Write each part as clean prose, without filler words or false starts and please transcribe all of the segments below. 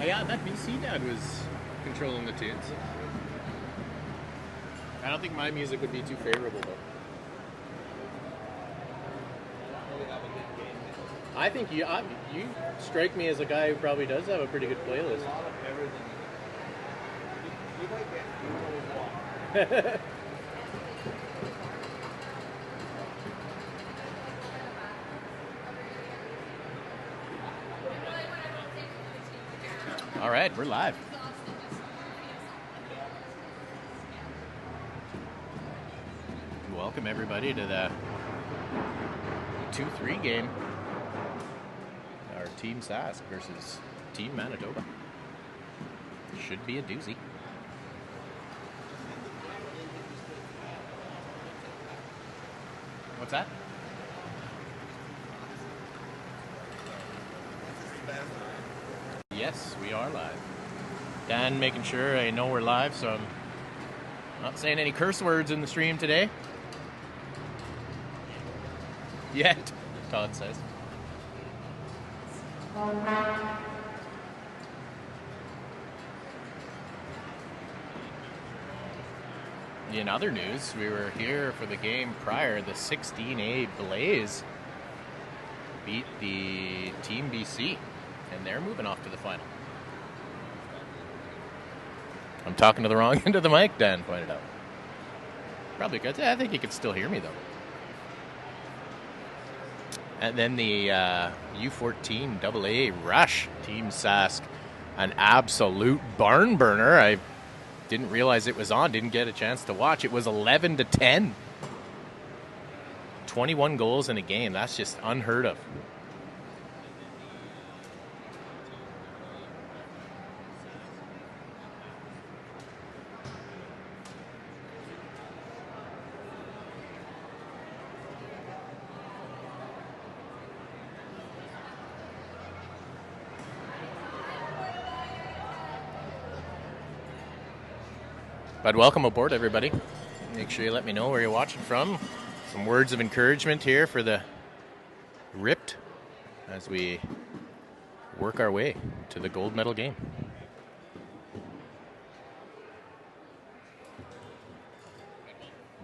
yeah, that BC dad was controlling the tunes. I don't think my music would be too favorable, though. I think you strike me as a guy who probably does have a pretty good playlist. All right, we're live. Welcome everybody to the 2-3 game. Our Team Sask versus Team Manitoba. Should be a doozy. What's that? Yes, we are live. Dan making sure I know we're live, so I'm not saying any curse words in the stream today. Yet, Todd says. In other news, we were here for the game prior. The 16A Blaze beat the Team BC, and they're moving off to the final. I'm talking to the wrong end of the mic, Dan pointed out. Probably good. I think you can still hear me, though. And then the U14 AA Rush Team Sask, an absolute barn burner. I didn't realize it was on, didn't get a chance to watch. It was 11-10. 21 goals in a game. That's just unheard of. But welcome aboard, everybody. Make sure you let me know where you're watching from. Some words of encouragement here for the Ripped as we work our way to the gold medal game.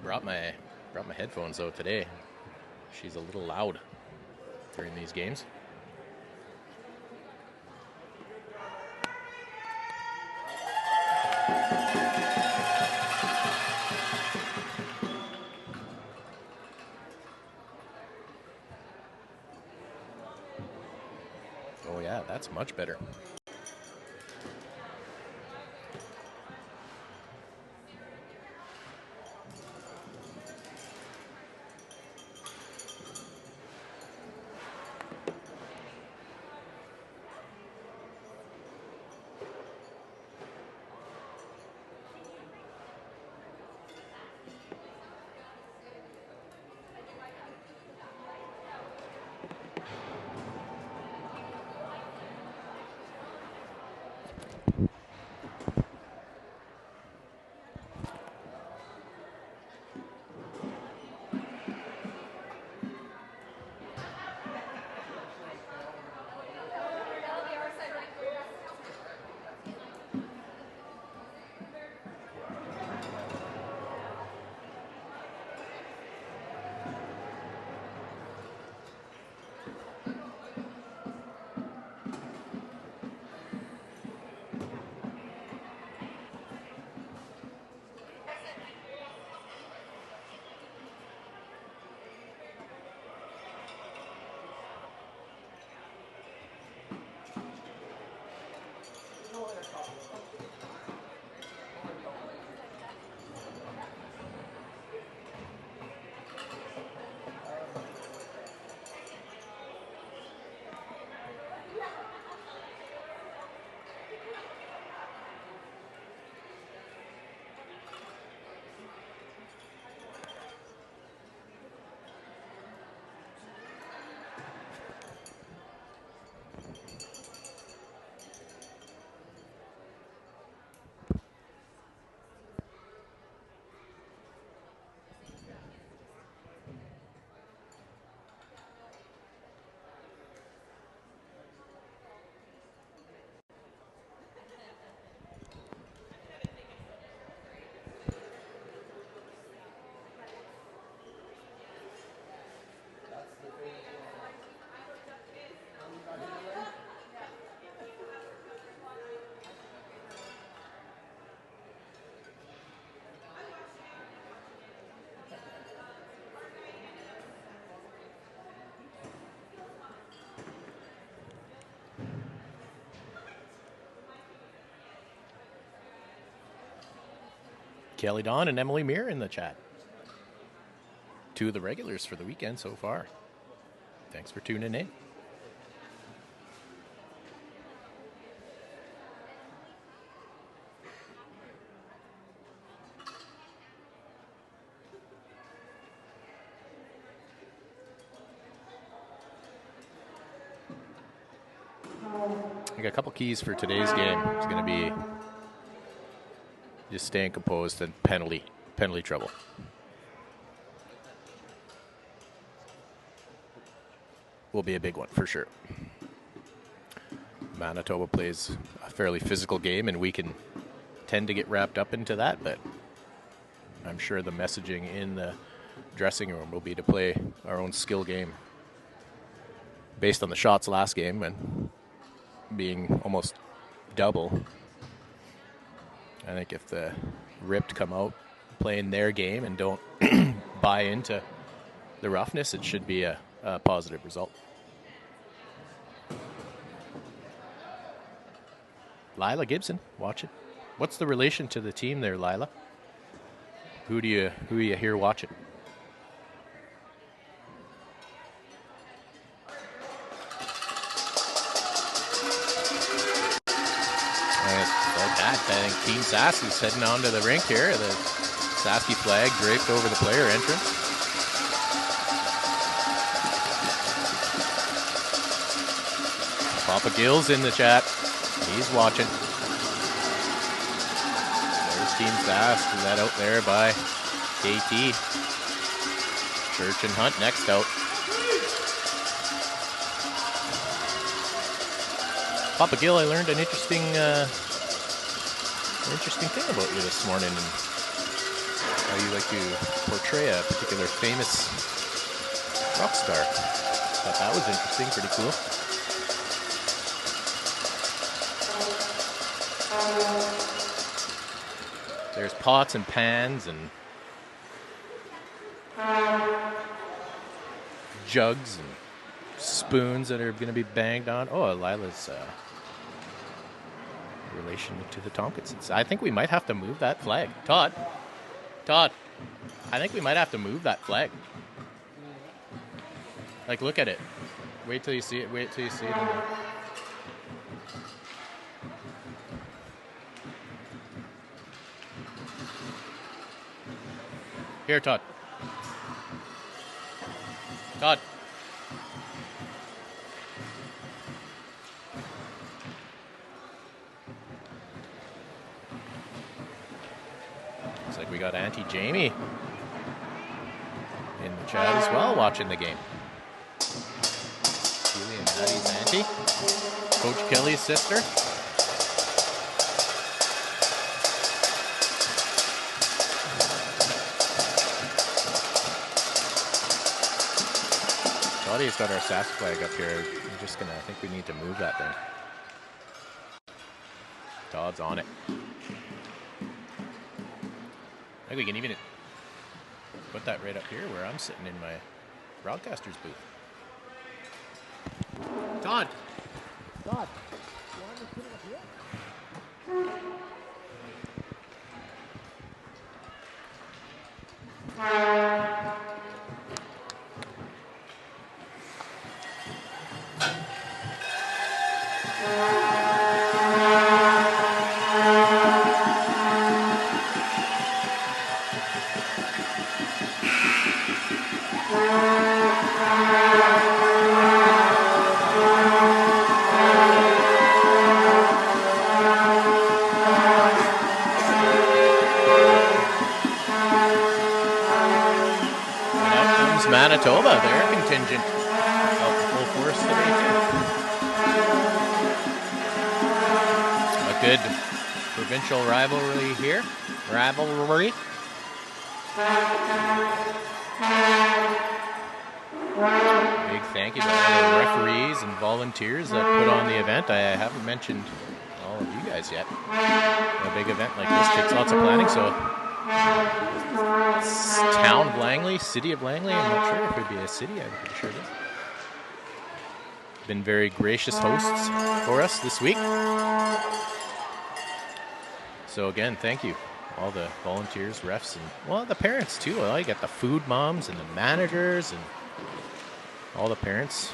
Brought my headphones out today. She's a little loud during these games. Oh yeah, that's much better. Kelly Dawn and Emily Meir in the chat. 2 of the regulars for the weekend so far. Thanks for tuning in. I got a couple keys for today's game. It's going to be just staying composed and penalty trouble. Will be a big one for sure. Manitoba plays a fairly physical game, and we can tend to get wrapped up into that, but I'm sure the messaging in the dressing room will be to play our own skill game based on the shots last game and being almost double. I think if the Ripped come out playing their game and don't buy into the roughness, it should be a positive result. Lila Gibson, watch it. What's the relation to the team there, Lila? Who do you hear watching? I think Team Sass is heading onto the rink here. The Sasky flag draped over the player entrance. Papa Gill's in the chat. He's watching. There's Team Sass. Is that out there by KT. Church and Hunt next out. Papa Gill, I learned an interesting thing about you this morning, and how you like to portray a particular famous rock star. Thought that was interesting, pretty cool. There's pots and pans and jugs and spoons that are going to be banged on. Oh, Lila's relation to the Tompkinsons. I think we might have to move that flag. Todd, I think we might have to move that flag. Like, look at it. Wait till you see it. Wait till you see it. Here, Todd. Todd. Looks like we got Auntie Jamie in the chat as well, watching the game. Keely and Maddie's auntie. Coach Kelly's sister. Claudia's got our SAS flag up here. I'm just gonna, I think we need to move that thing. Todd's on it. I think we can even put that right up here where I'm sitting in my broadcaster's booth. Todd! Todd! You want me to put it up here? Manitoba, their contingent out full force today too. A good provincial rivalry here. Big thank you to all the referees and volunteers that put on the event. I haven't mentioned all of you guys yet. A big event like this takes lots of planning, so town of Langley, city of Langley, I'm not sure if it would be a city, I'm pretty sure it is. Been very gracious hosts for us this week. So again, thank you. all the volunteers, refs, and, well, the parents too. Well, you got the food moms and the managers and all the parents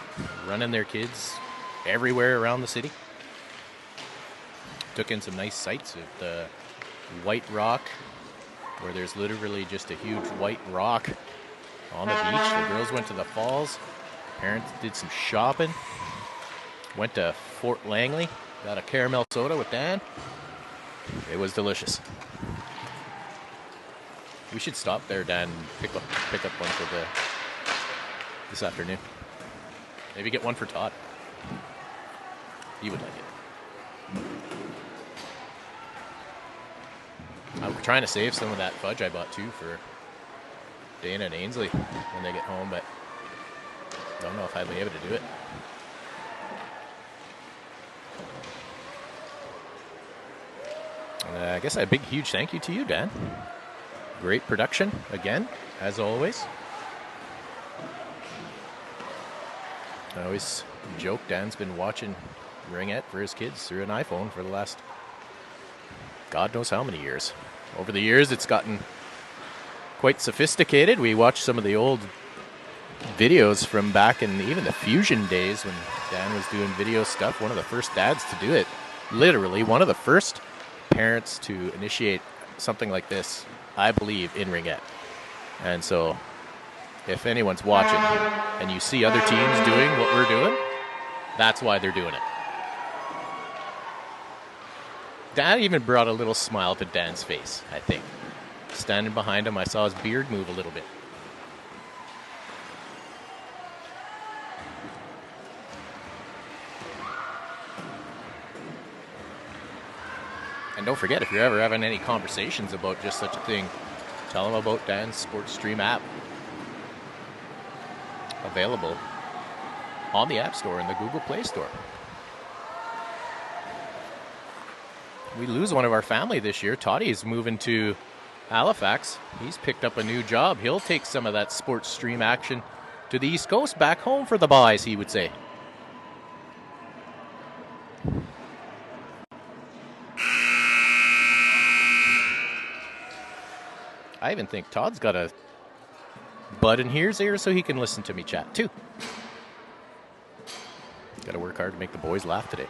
running their kids everywhere around the city. Took in some nice sights at the White Rock, where there's literally just a huge white rock on the beach. The girls went to the falls. Parents did some shopping. Went to Fort Langley. Got a caramel soda with Dan. It was delicious. We should stop there, Dan, and pick up one for this afternoon. Maybe get one for Todd. He would like it. I'm trying to save some of that fudge I bought too for Dana and Ainsley when they get home, but don't know if I'd be able to do it. I guess a big, huge thank you to you, Dan. Great production, again, as always. I always joke Dan's been watching Ringette for his kids through an iPhone for the last God knows how many years. Over the years, it's gotten quite sophisticated. We watched some of the old videos from back in even the Fusion days when Dan was doing video stuff. One of the first dads to do it. Literally, one of the first parents to initiate something like this, I believe, in Ringette. And so, if anyone's watching and you see other teams doing what we're doing, that's why they're doing it. Dad even brought a little smile to Dan's face, I think. Standing behind him, I saw his beard move a little bit. And don't forget, if you're ever having any conversations about just such a thing, tell them about Dan's SportStream app. Available on the App Store and the Google Play Store. We lose one of our family this year. Toddy's moving to Halifax. He's picked up a new job. He'll take some of that SportStream action to the East Coast, back home for the boys, he would say. I even think Todd's got a bud in his ear so he can listen to me chat too. Got to work hard to make the boys laugh today.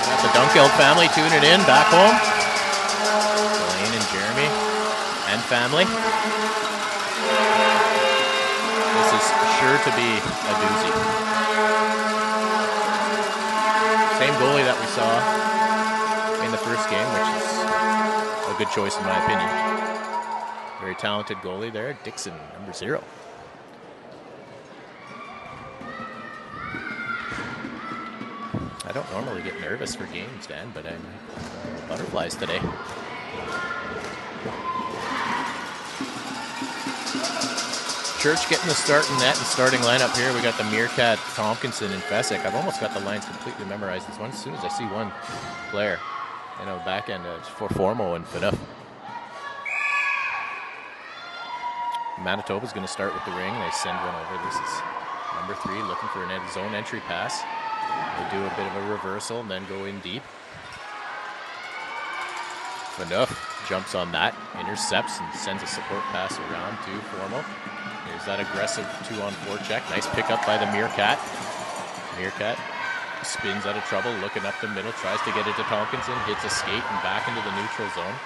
Got the Dunkeld family tuning in back home. Elaine and Jeremy and family. This is sure to be a doozy. Same goalie that we saw in the first game, which is a good choice in my opinion. Very talented goalie there, Dixon, number 0. I don't normally get nervous for games, Dan, but I'm butterflies today. Church getting the start in net and starting lineup here. We got the Meerkat, Tompkinson, and Fessick. I've almost got the lines completely memorized. As soon as I see one player, back end for Formo and Fanuff. Manitoba's going to start with the ring. They send one over. This is number 3 looking for a zone entry pass. They do a bit of a reversal and then go in deep. Fanuff jumps on that, intercepts, and sends a support pass around to Formo. There's that aggressive 2-on-4 check. Nice pickup by the Meerkat. Meerkat spins out of trouble, looking up the middle, tries to get it to Tompkinson, hits a skate and back into the neutral zone.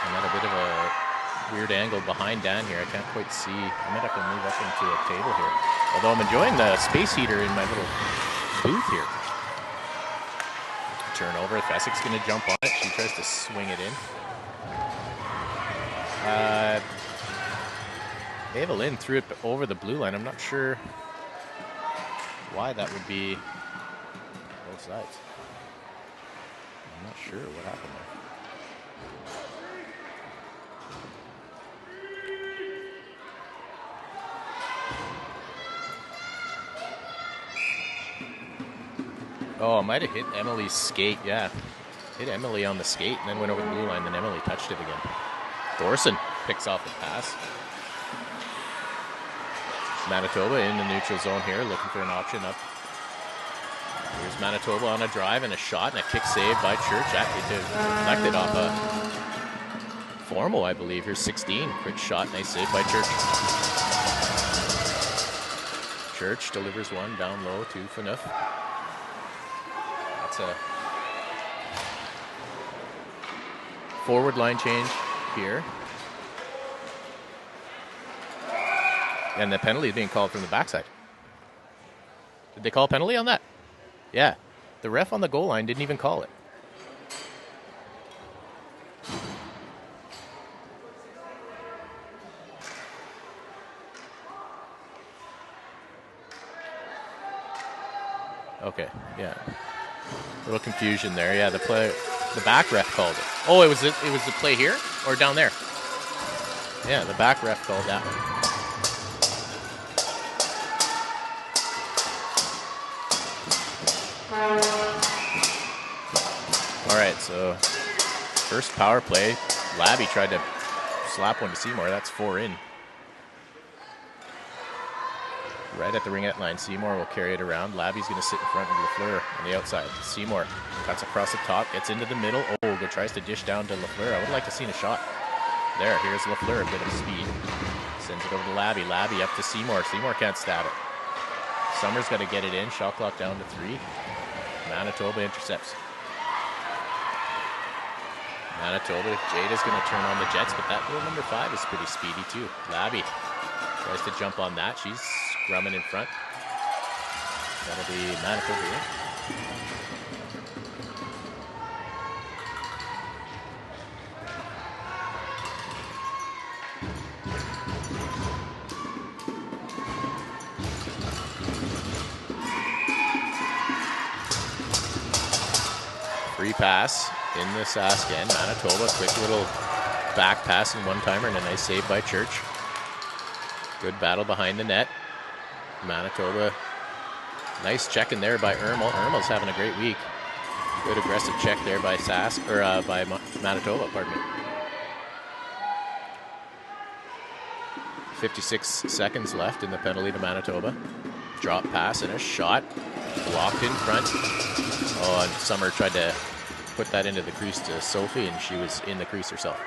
And then a bit of a weird angle behind Dan here. I can't quite see. I might have to move up into a table here. Although I'm enjoying the space heater in my little booth here. Turnover. Fessick's going to jump on it. She tries to swing it in. Ava Lynn threw it over the blue line. I'm not sure why that would be both sides. I'm not sure what happened there. Oh, it might have hit Emily's skate, yeah. Hit Emily on the skate and then went over the blue line, then Emily touched it again. Thorson picks off the pass. Manitoba in the neutral zone here, looking for an option up. Here's Manitoba on a drive and a shot and a kick save by Church. Deflected off a formal, I believe. Here's 16. Quick shot, nice save by Church. Church delivers one down low to Phaneuf. That's a forward line change here. And the penalty is being called from the backside. Did they call a penalty on that? Yeah. The ref on the goal line didn't even call it. Okay, yeah. A little confusion there. Yeah, the back ref called it. Oh, it was the play here or down there? Yeah, the back ref called that one. All right, so first power play. Labby tried to slap one to Seymour. That's 4 in. Right at the ringette line. Seymour will carry it around. Labby's going to sit in front of Lafleur on the outside. Seymour cuts across the top, gets into the middle. Olga tries to dish down to Lafleur. I would like to see a shot. There, here's Lafleur, a bit of speed. Sends it over to Labby. Labby up to Seymour. Seymour can't stab it. Summers got to get it in. Shot clock down to 3. Manitoba intercepts. Manitoba, Jada's going to turn on the Jets, but that little number 5 is pretty speedy too. Labby tries to jump on that. She's scrumming in front. That'll be Manitoba here. Free pass in the Sask end. Manitoba, quick little back pass and one-timer and a nice save by Church. Good battle behind the net. Manitoba, nice check in there by Ermel. Ermel's having a great week. Good aggressive check there by by Manitoba, pardon me. 56 seconds left in the penalty to Manitoba. Drop pass and a shot. Blocked in front. Oh, and Summer tried to put that into the crease to Sophie, and she was in the crease herself.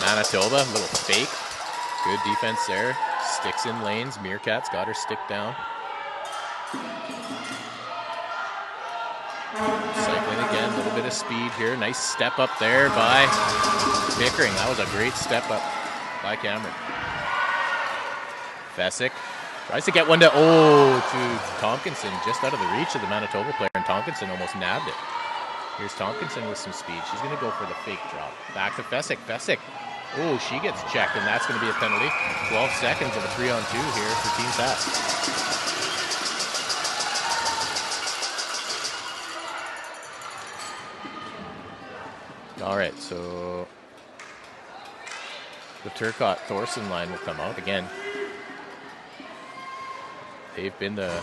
Manitoba, a little fake. Good defense there. Sticks in lanes. Meerkat's got her stick down. Cycling again, a little bit of speed here. Nice step up there by Pickering. That was a great step up by Cameron. Fessick tries to get one to Tompkinson, just out of the reach of the Manitoba player, and Tompkinson almost nabbed it. Here's Tompkinson with some speed. She's going to go for the fake drop. Back to Fessick. Fessick. Oh, she gets checked, and that's going to be a penalty. 12 seconds of a 3-on-2 here for Team Sask. All right, so the Turcotte-Thorson line will come out again. They've been the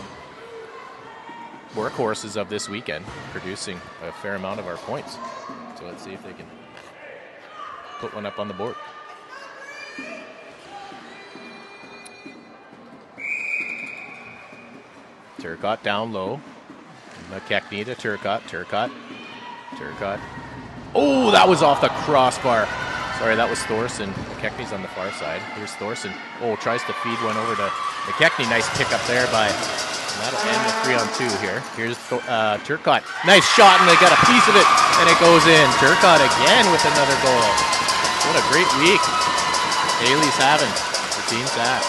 workhorses of this weekend, producing a fair amount of our points. So let's see if they can put one up on the board. Turcotte down low. McKechnie to Turcotte. Turcotte. Oh, that was off the crossbar. Sorry, that was Thorson. McKechnie's on the far side. Here's Thorson. Oh, tries to feed one over to McKechnie. Nice pick up there by... That'll end the 3-on-2 here. Here's Turcotte. Nice shot, and they got a piece of it, and it goes in. Turcotte again with another goal. What a great week Haley's having for Team Sask.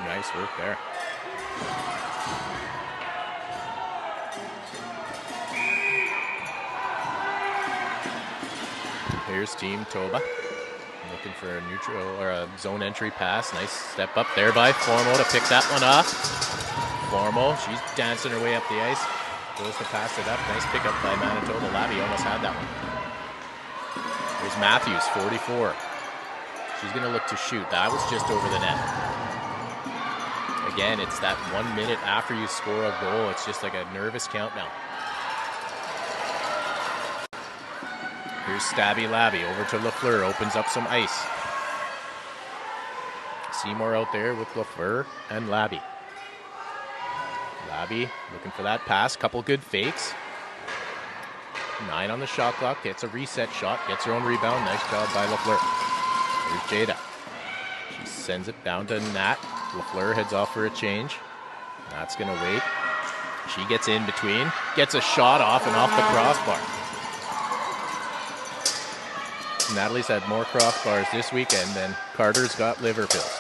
Nice work there. Here's Team Toba. looking for a neutral or a zone entry pass. Nice step up there by Formo to pick that one up. Formo, she's dancing her way up the ice. Goes to pass it up. Nice pickup by Manitoba. Labby almost had that one. Here's Matthews, 44. She's going to look to shoot. That was just over the net. Again, it's that 1 minute after you score a goal. It's just like a nervous count now. Here's Stabby Labby over to Lafleur. Opens up some ice. Seymour out there with Lafleur and Labby. Labby looking for that pass. Couple good fakes. 9 on the shot clock. Gets a reset shot. Gets her own rebound. Nice job by Lafleur. Here's Jada. She sends it down to Nat. Lafleur heads off for a change. Nat's going to wait. She gets in between. Gets a shot off and off the crossbar. Natalie's had more crossbars this weekend than Carter's got liver pills.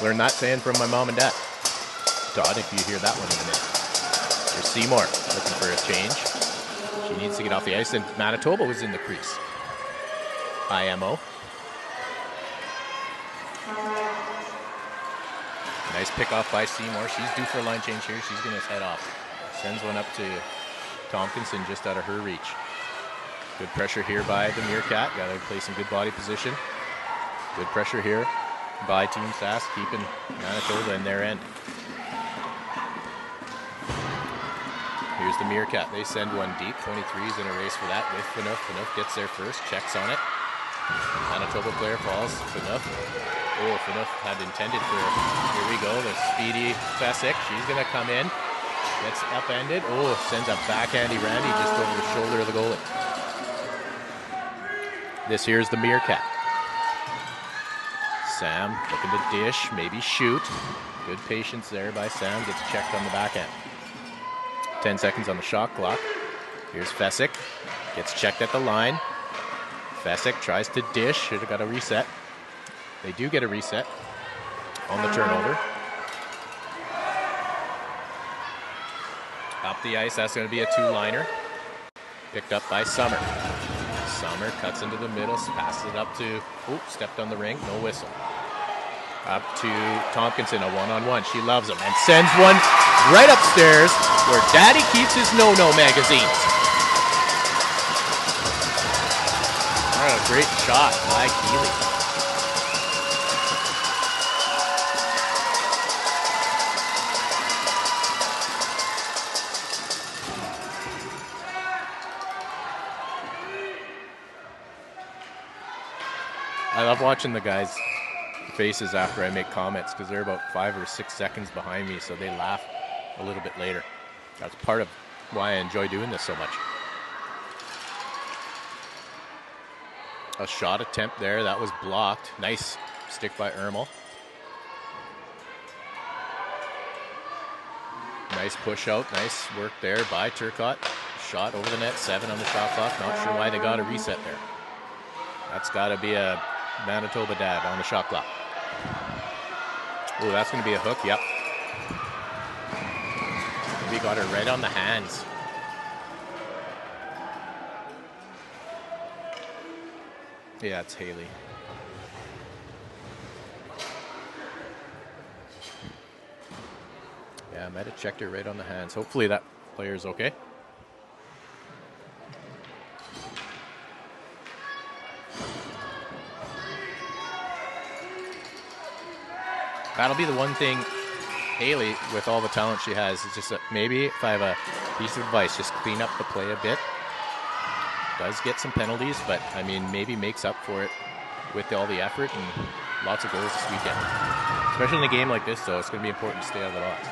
Learned that saying from my mom and dad. Todd, if you hear that one in a minute. There's Seymour looking for a change. She needs to get off the ice, and Manitoba was in the crease. IMO. Nice pick off by Seymour. She's due for a line change here. She's going to head off. Sends one up to Tompkinson just out of her reach. Good pressure here by the Meerkat. Got to play some good body position. Good pressure here by Team Sask, keeping Manitoba in their end. Here's the Meerkat. They send one deep. 23's in a race for that with Phaneuf. Phaneuf gets there first, checks on it. Manitoba player falls. Phaneuf. Oh, Phaneuf had intended for, here we go, the speedy Fesick. She's going to come in. Gets upended. Oh, sends a backhandy Randy just over the shoulder of the goalie. This here's the Meerkat. Sam looking to dish, maybe shoot. Good patience there by Sam. Gets checked on the backhand. 10 seconds on the shot clock. Here's Fesick. Gets checked at the line. Fesick tries to dish. Should have got a reset. They do get a reset on the turnover. Up the ice. That's going to be a two-liner. Picked up by Summer. Summer cuts into the middle, passes it up to, stepped on the ring, no whistle. Up to Tompkinson, a one-on-one. She loves him and sends one right upstairs where Daddy keeps his no-no magazines. Oh, a great shot by Keeley. I love watching the guys' faces after I make comments because they're about 5 or 6 seconds behind me, so they laugh a little bit later. That's part of why I enjoy doing this so much. A shot attempt there. That was blocked. Nice stick by Ermel. Nice push out. Nice work there by Turcotte. Shot over the net. 7 on the shot clock. Not sure why they got a reset there. That's got to be a Manitoba dad on the shot clock. Oh, that's going to be a hook. Yep. We got her right on the hands. Yeah, it's Haley. Yeah, I might have checked her right on the hands. Hopefully that player's okay. That'll be the one thing, Haley, with all the talent she has, is just that maybe if I have a piece of advice, just clean up the play a bit. Does get some penalties, but I mean, maybe makes up for it with all the effort and lots of goals this weekend. Especially in a game like this, though, it's going to be important to stay out of the box.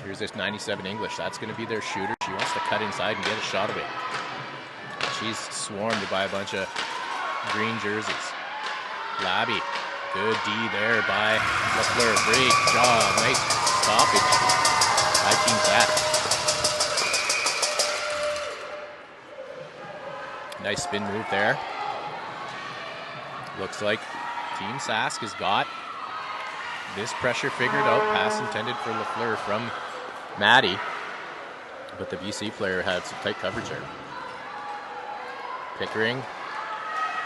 Here's this 97 English. That's going to be their shooter. She wants to cut inside and get a shot away. She's swarmed by a bunch of green jerseys. Labby. Good D there by Lafleur. Great job. Nice stoppage by Team Sask. Nice spin move there. Looks like Team Sask has got this pressure figured out. Pass intended for Lafleur from Maddie. But the BC player had some tight coverage there. Pickering.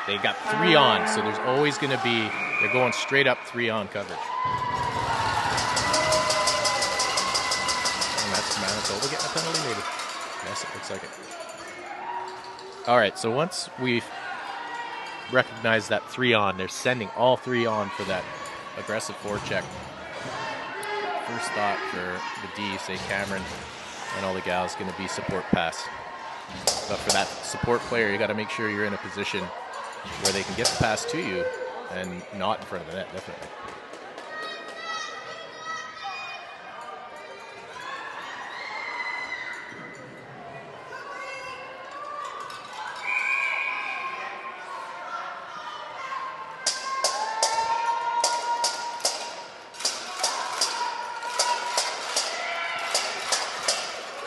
They got 3 on, so there's always going to be, they're going straight up 3 on coverage. And that's Manitoba getting a penalty, maybe. Yes, it looks like it. All right, so once we've recognized that 3 on, they're sending all 3 on for that aggressive forecheck. First thought for the D, say Cameron and all the gals, going to be support pass. But for that support player, you got to make sure you're in a position where they can get the pass to you and not in front of the net, definitely.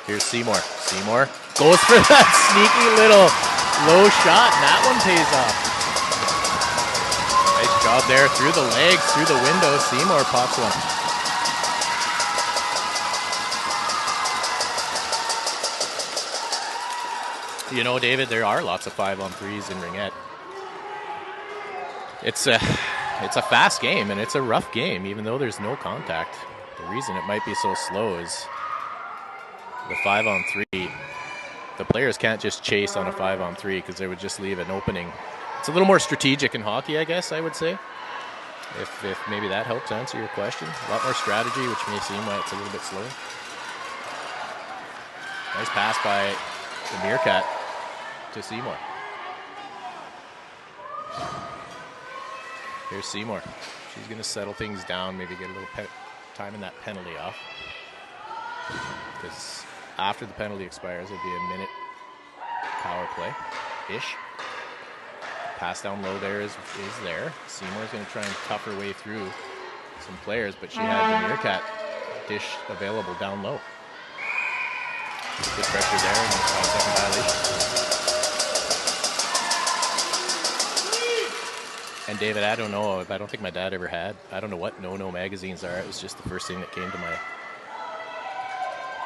Here's Seymour. Seymour goes for that sneaky little low shot, and that one pays off. Nice job there through the legs, through the window. Seymour pops one. You know, David, there are lots of 5-on-3s in Ringette. It's a fast game, and it's a rough game, even though there's no contact. The reason it might be so slow is the 5-on-3, the players can't just chase on a 5-on-3 because they would just leave an opening. It's a little more strategic in hockey, I guess I would say. If maybe that helps answer your question. A lot more strategy, which may seem like it's a little bit slower. Nice pass by the Meerkat to Seymour. Here's Seymour. She's going to settle things down, maybe get a little time in that penalty off. Because after the penalty expires, it'll be a minute power play-ish. Pass down low there is there. Seymour's going to try and tough her way through some players, but she had the Meerkat dish available down low. Good pressure there in the 5-second violation. And David, I don't know, I don't think my dad ever had. I don't know what no-no magazines are. It was just the first thing that came to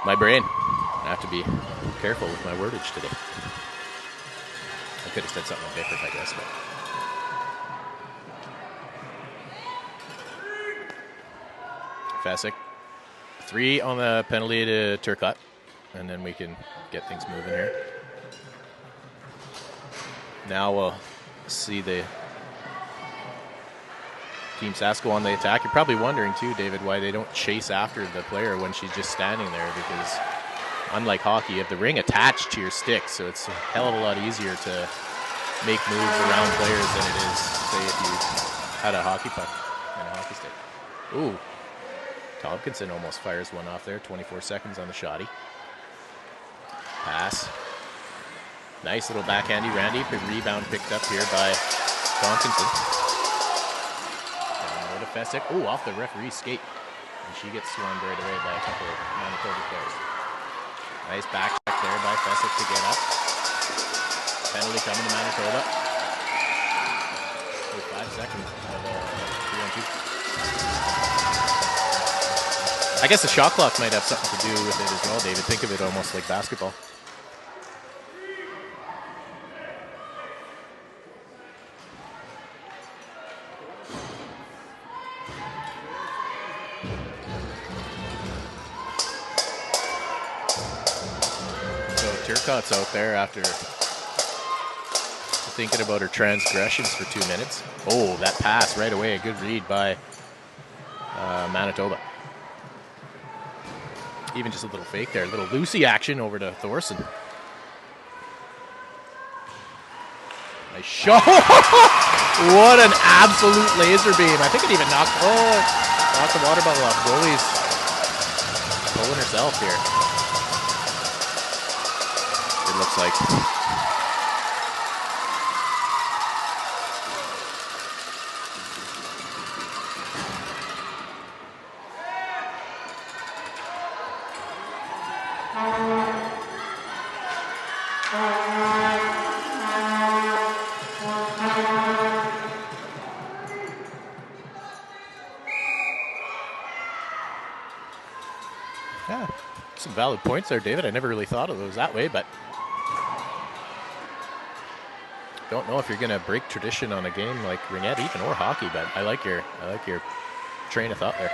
my brain. I have to be careful with my wordage today. I could have said something different, I guess, but. Fasick. 3 on the penalty to Turcotte, and then we can get things moving here. Now we'll see the Team Sasko on the attack. You're probably wondering too, David, why they don't chase after the player when she's just standing there, because unlike hockey, you have the ring attached to your stick, so it's a hell of a lot easier to make moves around players than it is, say, if you had a hockey puck and a hockey stick. Ooh, Tompkinson almost fires one off there. 24 seconds on the shotty. Pass. Nice little backhandy Randy. Big rebound picked up here by Tompkinson. Down to Fesick. Ooh, off the referee's skate. And she gets swarmed right away by a couple of Manitoba players. Nice back check there by Fesick to get up. Penalty coming to Manitoba. 5 seconds of 3-on-2. I guess the shot clock might have something to do with it as well, David. Think of it almost like basketball. Turcotte's out there after thinking about her transgressions for 2 minutes. Oh, that pass right away. A good read by Manitoba. Even just a little fake there. A little Lucy action over to Thorson. Nice shot. What an absolute laser beam. I think it even knocked the water bottle off. Goalie's pulling herself here. It looks like. Yeah, some valid points there, David. I never really thought of those that way, but don't know if you're going to break tradition on a game like Ringette even or hockey, but I like your train of thought there.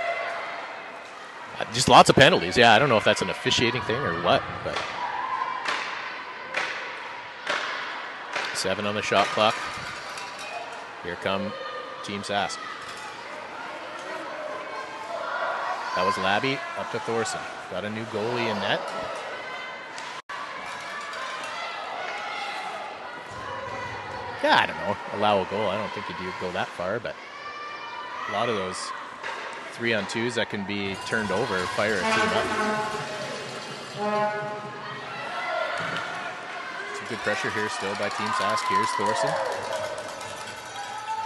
Just lots of penalties. Yeah, I don't know if that's an officiating thing or what, but 7 on the shot clock. Here come Team Sask. That was Labby up to Thorson. Got a new goalie in net. Yeah, I don't know. Allow a goal. I don't think you do go that far, but a lot of those 3-on-2s that can be turned over fire a team up. Some good pressure here still by Team Sask. Here's Thorson.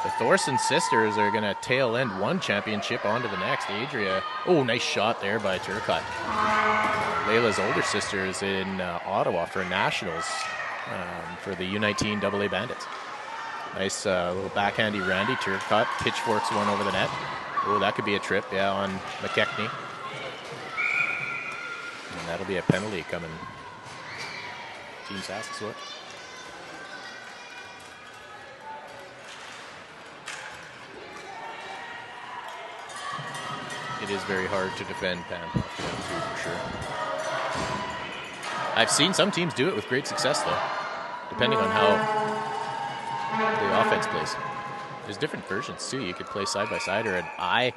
The Thorson sisters are going to tail end one championship onto the next. Adria, oh, nice shot there by Turcotte. Layla's older sister is in Ottawa for Nationals for the U19 AA Bandits. Nice little backhandy Randy. Turcotte pitchforks one over the net. Oh, that could be a trip, yeah, on McKechnie. And that'll be a penalty coming Team Sask's way. It is very hard to defend, Pam, for sure. I've seen some teams do it with great success, though, depending on how the offense plays. There's different versions, too. You could play side-by-side or a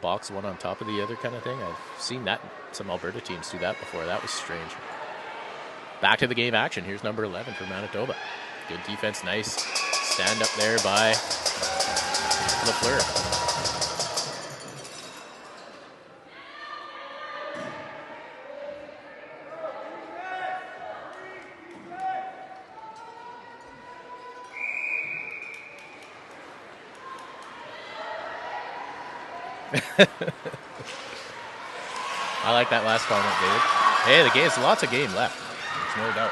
box one on top of the other kind of thing. I've seen that. Some Alberta teams do that before. That was strange. Back to the game action. Here's number 11 for Manitoba. Good defense, nice stand up there by Lafleur. I like that last comment, David. Hey, there's lots of game left. There's no doubt.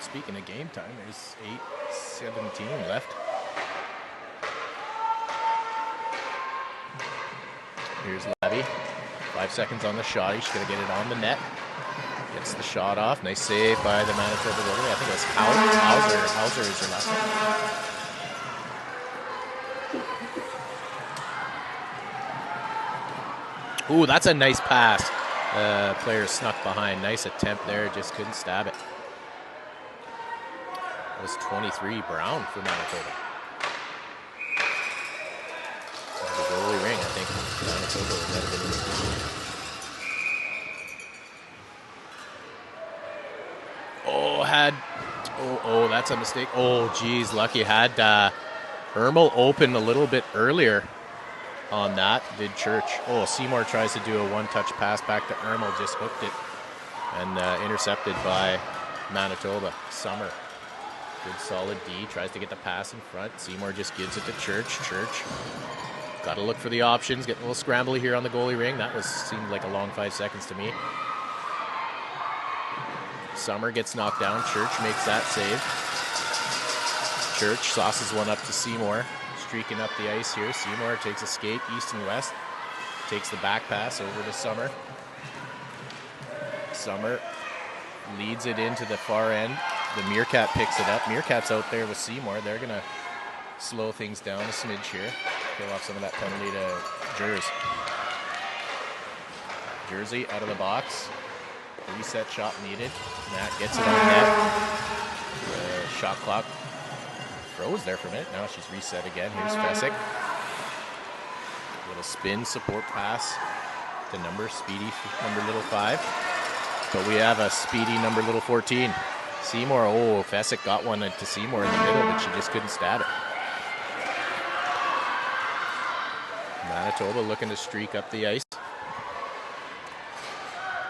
Speaking of game time, there's 8:17 left. Here's Labby. 5 seconds on the shot. He's going to get it on the net. Gets the shot off. Nice save by the Manitoba goalie. I think it was Hauser is her last name. Ooh, that's a nice pass. Player snuck behind. Nice attempt there. Just couldn't stab it. It was 23 Brown for Manitoba. The goalie ring, I think. Manitoba would have been in the that's a mistake. Oh, geez, lucky. Had Ermel open a little bit earlier on that, did Church. Oh, Seymour tries to do a one-touch pass back to Ermel, just hooked it, and intercepted by Manitoba. Summer, good solid D, tries to get the pass in front. Seymour just gives it to Church. Church, got to look for the options, getting a little scrambly here on the goalie ring. That seemed like a long 5 seconds to me. Summer gets knocked down. Church makes that save. Church sauces one up to Seymour. Streaking up the ice here. Seymour takes a skate east and west. Takes the back pass over to Summer. Summer leads it into the far end. The Meerkat picks it up. Meerkat's out there with Seymour. They're going to slow things down a smidge here. Kill off some of that penalty to Jersey out of the box. Reset shot needed. Matt gets it on net. The shot clock froze there for a minute. Now she's reset again. Here's Fessick. Little spin support pass to speedy number little 5. But we have a speedy number little 14. Seymour, oh, Fessick got one to Seymour in the middle, but she just couldn't stab it. Manitoba looking to streak up the ice.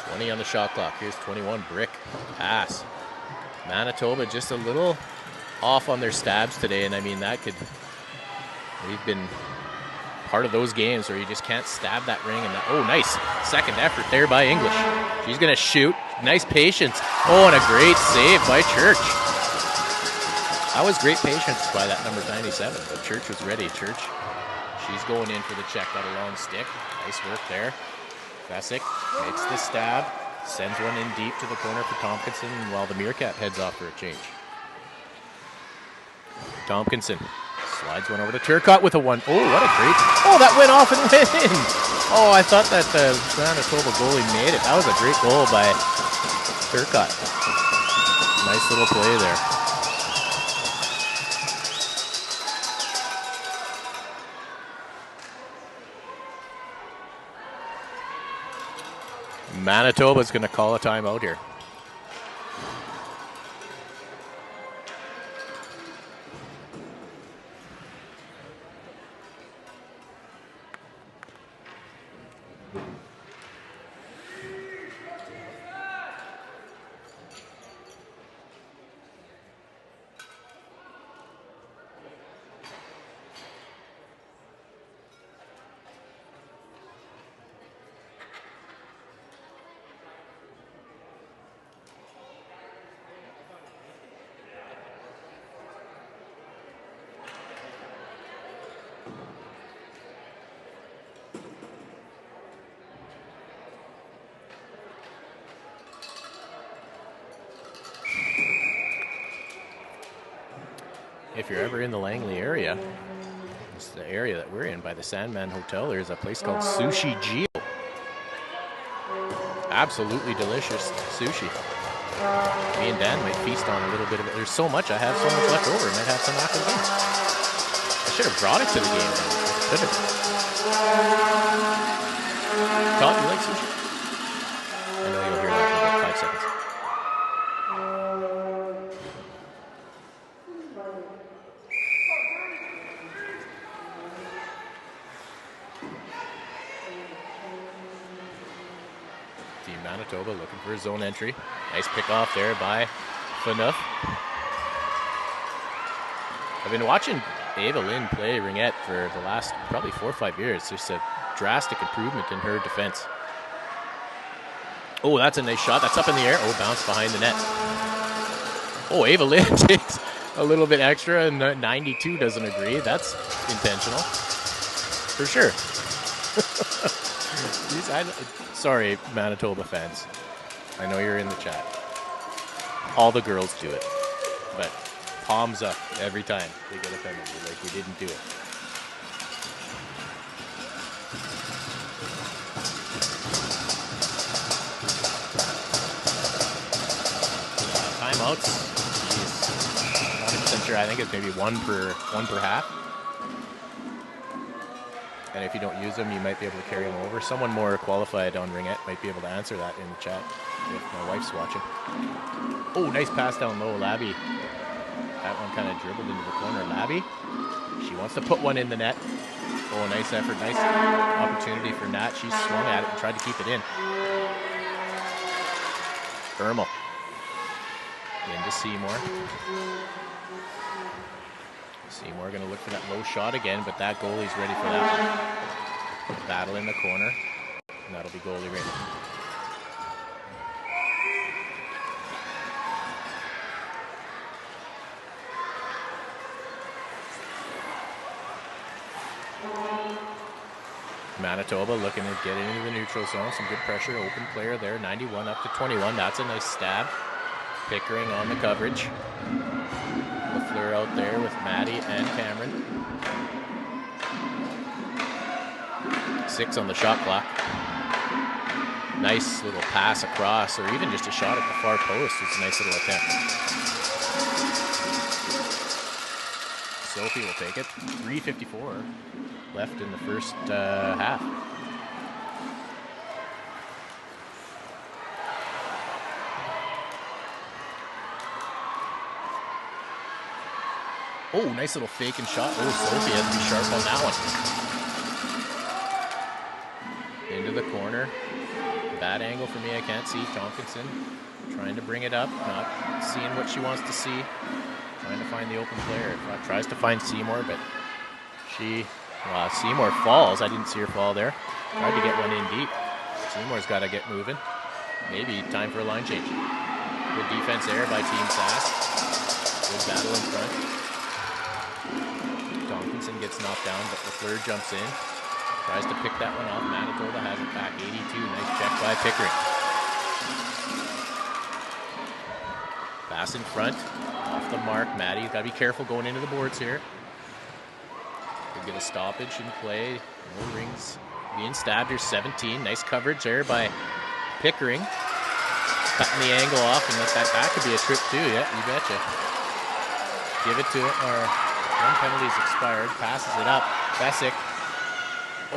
20 on the shot clock. Here's 21, Brick. Pass. Manitoba just a little off on their stabs today, and I mean, we've been part of those games where you just can't stab that ring. And oh, nice second effort there by English. She's going to shoot. Nice patience. Oh, and a great save by Church. That was great patience by that number 97, but Church was ready. Church, she's going in for the check. Got a long stick. Nice work there. Fessick makes the stab. Sends one in deep to the corner for Tompkinson while the Meerkat heads off for a change. Tompkinson slides one over to Turcotte with a one. Oh, what a great. Oh, that went off and went in. Oh, I thought that the Manitoba goalie made it. That was a great goal by Turcotte. Nice little play there. Manitoba's going to call a timeout here. If you're ever in the Langley area, it's the area that we're in by the Sandman Hotel. There's a place called Sushi Geo. Absolutely delicious sushi. Me and Dan might feast on a little bit of it. There's so much. I have so much left over. I might have some after the game. I should have brought it to the game. Could have. Todd, you like sushi? I know you'll hear that in about 5 seconds. Manitoba looking for a zone entry. Nice pick off there by Phaneuf. I've been watching Ava Lynn play Ringette for the last probably 4 or 5 years. Just a drastic improvement in her defense. Oh, that's a nice shot. That's up in the air. Oh, bounce behind the net. Oh, Ava Lynn takes a little bit extra, and 92 doesn't agree. That's intentional. For sure. Sorry, Manitoba fans. I know you're in the chat. All the girls do it. But palms up every time they get a penalty, like we didn't do it. Timeouts. Jeez. Not 100% sure. I think it's maybe one per half. And if you don't use them, you might be able to carry them over. Someone more qualified on Ringette might be able to answer that in the chat if my wife's watching. Oh, nice pass down low, Labby. That one kind of dribbled into the corner. Labby, she wants to put one in the net. Oh, nice effort. Nice opportunity for Nat. She swung at it and tried to keep it in. Ermel. Into Seymour. Seymour going to look for that low shot again, but that goalie's ready for that one. Battle in the corner, and that'll be goalie ready. Manitoba looking to get into the neutral zone. Some good pressure, open player there, 91 up to 21. That's a nice stab. Pickering on the coverage. LaFleur out there with Maddie and Cameron. 6 on the shot clock. Nice little pass across, or even just a shot at the far post. It's a nice little attempt. Sophie will take it. 3:54 left in the first half. Oh, nice little fake and shot. Oh, Sophie has to be sharp on that one. Into the corner. Bad angle for me. I can't see Tompkinson trying to bring it up. Not seeing what she wants to see. Trying to find the open player. Tries to find Seymour, but Seymour falls. I didn't see her fall there. Tried to get one in deep. Seymour's got to get moving. Maybe time for a line change. Good defense there by Team Sask. Good battle in front. Tompkinson gets knocked down, but LaFleur jumps in. Tries to pick that one off. Manitoba has it back. 82. Nice check by Pickering. Pass in front. Off the mark. Maddie, you got to be careful going into the boards here. Could get a stoppage in play. No rings being stabbed. Here's 17. Nice coverage there by Pickering. Cutting the angle off, and that could be a trip too. Yeah, you betcha. Give it to it. Or one penalty's expired. Passes it up. Fessick.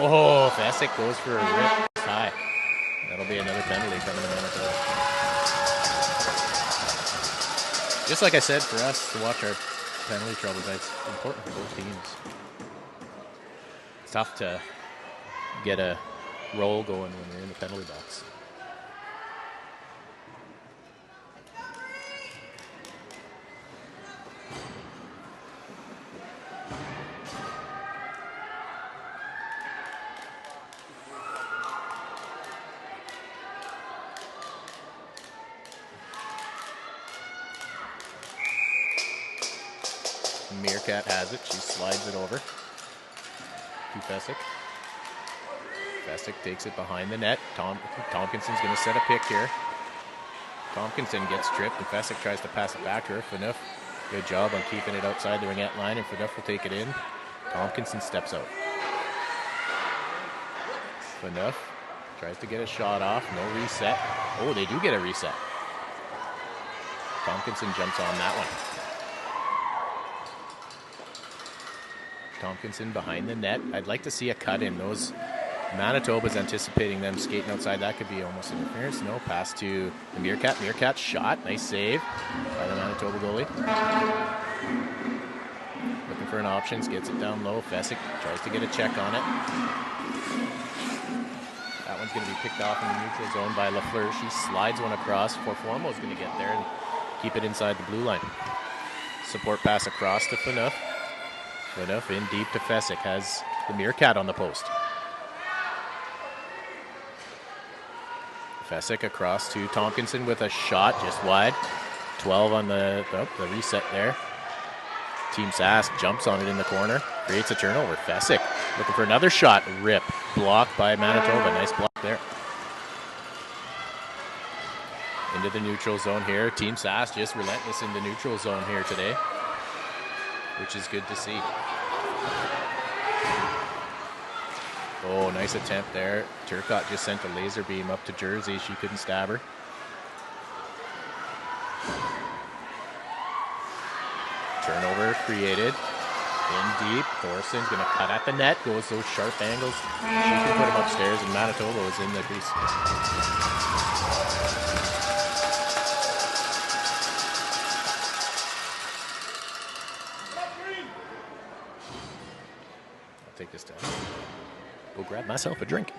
Oh, Fessick goes for a rip tie. That'll be another penalty coming to Manitoba. Just like I said, for us to watch our penalty troubles, that's important for both teams. It's tough to get a roll going when you're in the penalty box. Meerkat has it. She slides it over to Fessick. Fessick takes it behind the net. Tompkinson's going to set a pick here. Tompkinson gets tripped, and Fessick tries to pass it back to her. Phaneuf, good job on keeping it outside the ringette line, and Phaneuf will take it in. Tompkinson steps out. Phaneuf tries to get a shot off. No reset. Oh, they do get a reset. Tompkinson jumps on that one. Tompkinson behind the net. I'd like to see a cut in. Those Manitoba's anticipating them skating outside. That could be almost interference. No, pass to the Meerkat. Meerkat shot. Nice save by the Manitoba goalie. Looking for an options. Gets it down low. Fessick tries to get a check on it. That one's going to be picked off in the neutral zone by Lafleur. She slides one across. Forformo's going to get there and keep it inside the blue line. Support pass across to Phaneuf. Phaneuf in deep to Fessick. Has the Meerkat on the post. Fessick across to Tompkinson with a shot just wide. 12 on the reset there. Team Sask jumps on it in the corner. Creates a turnover. Fessick looking for another shot. Rip. Blocked by Manitoba. Nice block there. Into the neutral zone here. Team Sask just relentless in the neutral zone here today, which is good to see. Oh, nice attempt there. Turcotte just sent a laser beam up to Jersey. She couldn't stab her. Turnover created. In deep. Thorson's going to cut at the net. Goes those sharp angles. She can put him upstairs, and Manitoba is in the crease. I'll take this down. Go grab myself a drink.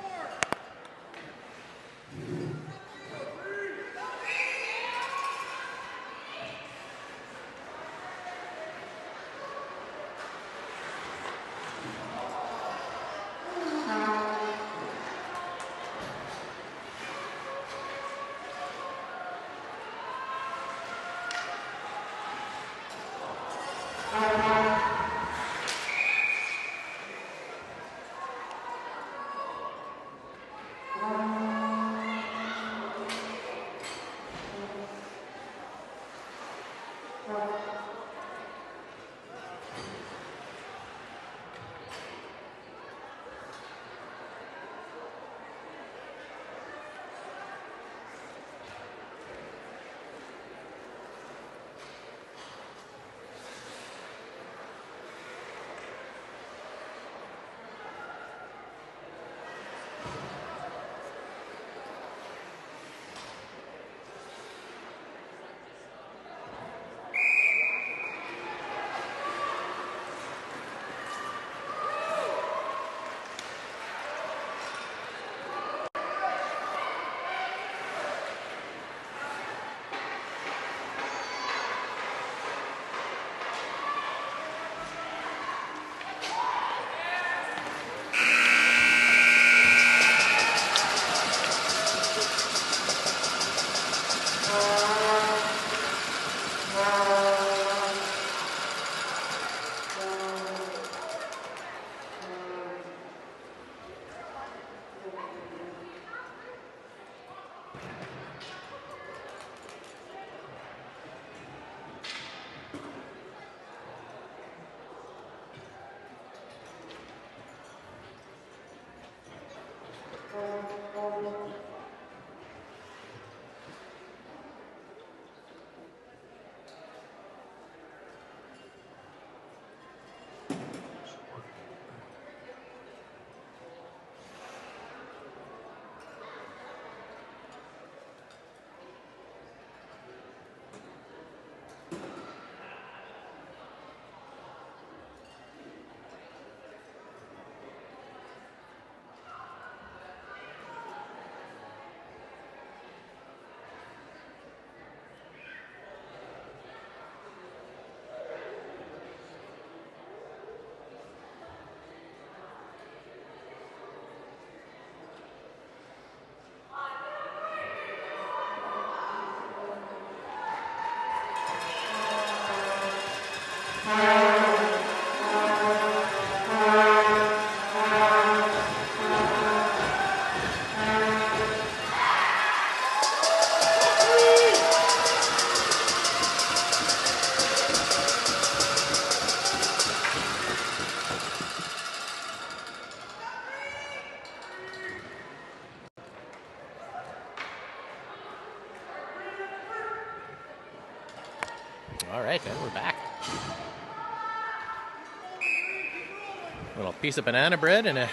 Little piece of banana bread and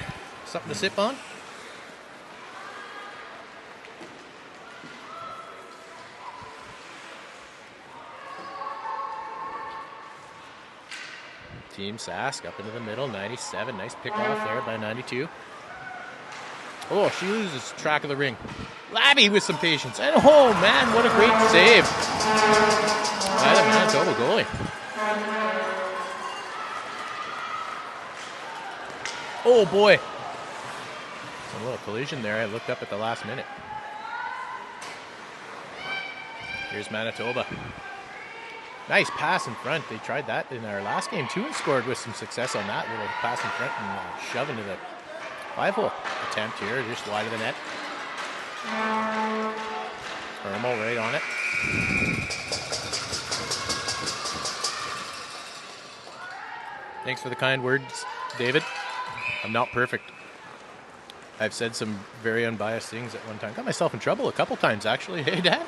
something to sip on. Team Sask up into the middle, 97. Nice pick off there by 92. Oh, she loses track of the ring. Labby with some patience. And oh, man, what a great save by the Manitoba goalie. Oh, boy. A little collision there. I looked up at the last minute. Here's Manitoba. Nice pass in front. They tried that in our last game too and scored with some success on that little pass in front and shove into the 5-hole attempt here, just wide of the net. Thermal right on it. Thanks for the kind words, David. I'm not perfect. I've said some very unbiased things at one time. Got myself in trouble a couple times, actually. Hey, Dad.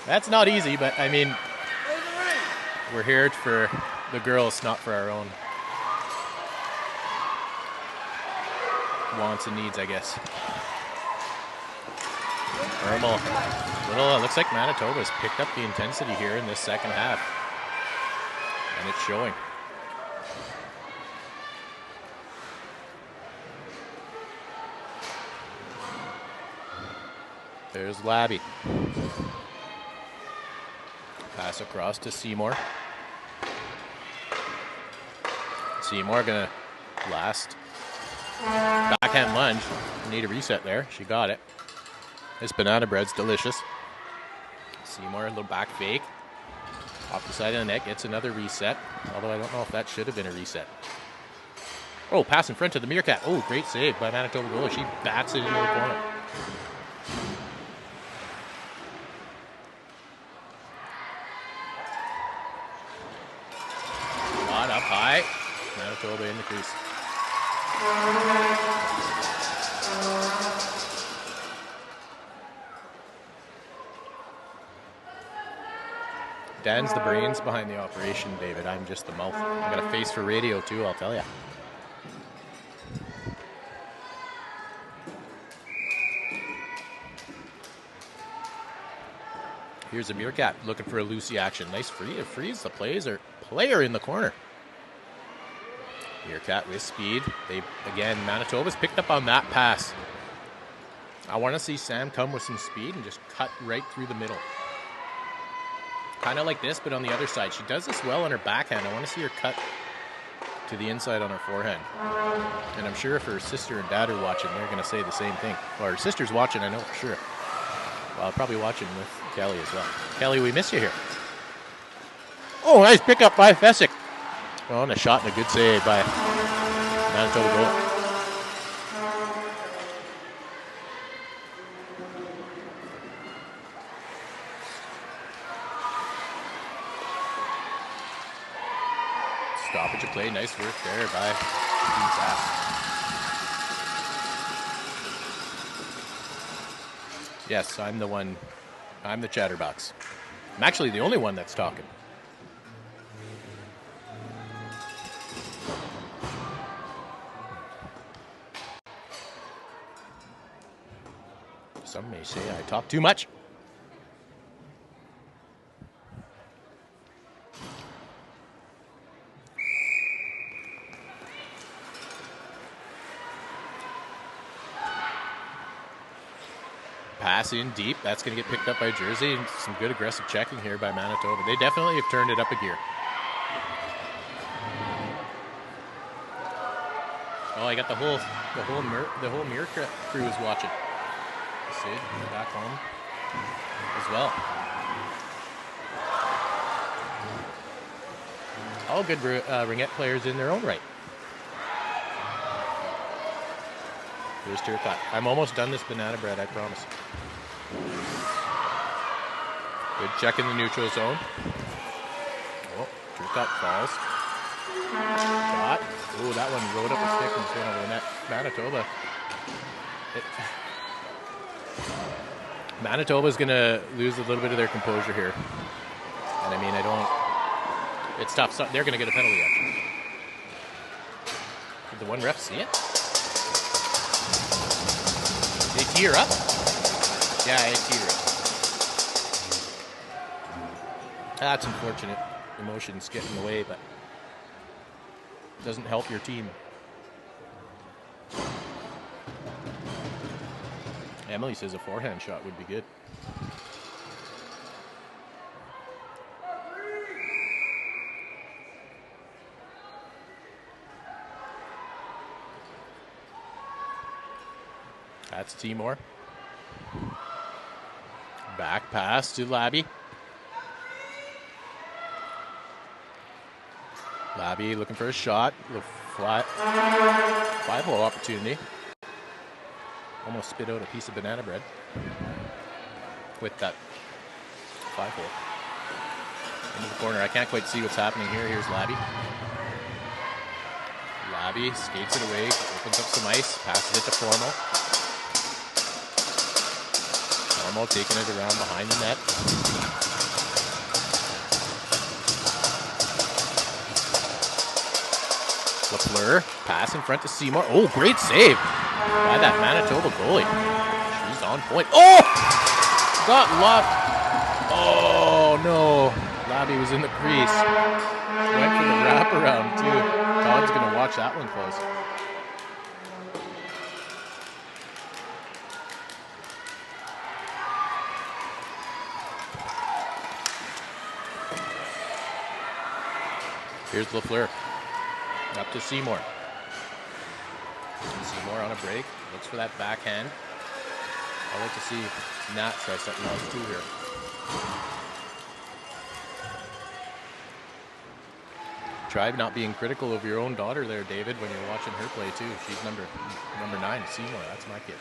That's not easy, but I mean, we're here for the girls, not for our own wants and needs, I guess. Thermal. Little, looks like Manitoba's picked up the intensity here in this second half. And it's showing. There's Labby. Pass across to Seymour. Seymour gonna last. Backhand lunge. Need a reset there. She got it. This banana bread's delicious. Seymour, a little back fake. Off the side of the net, gets another reset. Although I don't know if that should have been a reset. Oh, pass in front to the Meerkat. Oh, great save by Manitoba goalie. She bats it into the corner. Shot up high. Manitoba in the crease. Dan's the brains behind the operation, David. I'm just the mouth. I got a face for radio too, I'll tell you. Here's a Meerkat looking for a Lucy action. Nice free. It frees the player in the corner. Meerkat with speed. Manitoba's picked up on that pass. I want to see Sam come with some speed and just cut right through the middle. Kind of like this, but on the other side. She does this well on her backhand. I want to see her cut to the inside on her forehand. And I'm sure if her sister and dad are watching, they're going to say the same thing. Or her sister's watching, I know for sure. Well, probably watching with Kelly as well. Kelly, we miss you here. Oh, nice pickup by Fessick. Oh, and a shot and a good save by Manitoba goal. Stoppage of play. Nice work there by Team Sask. Yes, I'm the one. I'm the chatterbox. I'm actually the only one that's talking. Some may say I talk too much. Pass in deep. That's going to get picked up by Jersey. And some good aggressive checking here by Manitoba. They definitely have turned it up a gear. Oh, I got the whole Meerkat crew is watching. Sid back home as well. All good Ringette players in their own right. Here's Turcotte. I'm almost done this banana bread, I promise. Good check in the neutral zone. Oh, Turcotte falls. Shot. Oh, that one rode up a stick and just went over the net. Manitoba's going to lose a little bit of their composure here. And I mean, it's tough. So they're going to get a penalty, actually. the one ref see it? Did they tee her up? Yeah, they teed her up. That's unfortunate. Emotions get in the way, but it doesn't help your team. Emily says a forehand shot would be good. That's Timor. Back pass to Labby. Labby looking for a shot. The flat 5-hole opportunity. Almost spit out a piece of banana bread with that 5-hole. Into the corner. I can't quite see what's happening here. Here's Labby. Labby skates it away, opens up some ice, passes it to Formal. Formal taking it around behind the net. LaFleur, pass in front to Seymour. Oh, great save by that Manitoba goalie. She's on point. Oh! Got locked. Oh, no. Labby was in the crease. Went for the wraparound, too. Todd's going to watch that one close. Here's LaFleur. Up to Seymour. Seymour on a break. Looks for that backhand. I'd like to see Nat try something else too here. Try not being critical of your own daughter there, David, when you're watching her play too. She's number 9, Seymour. That's my kid.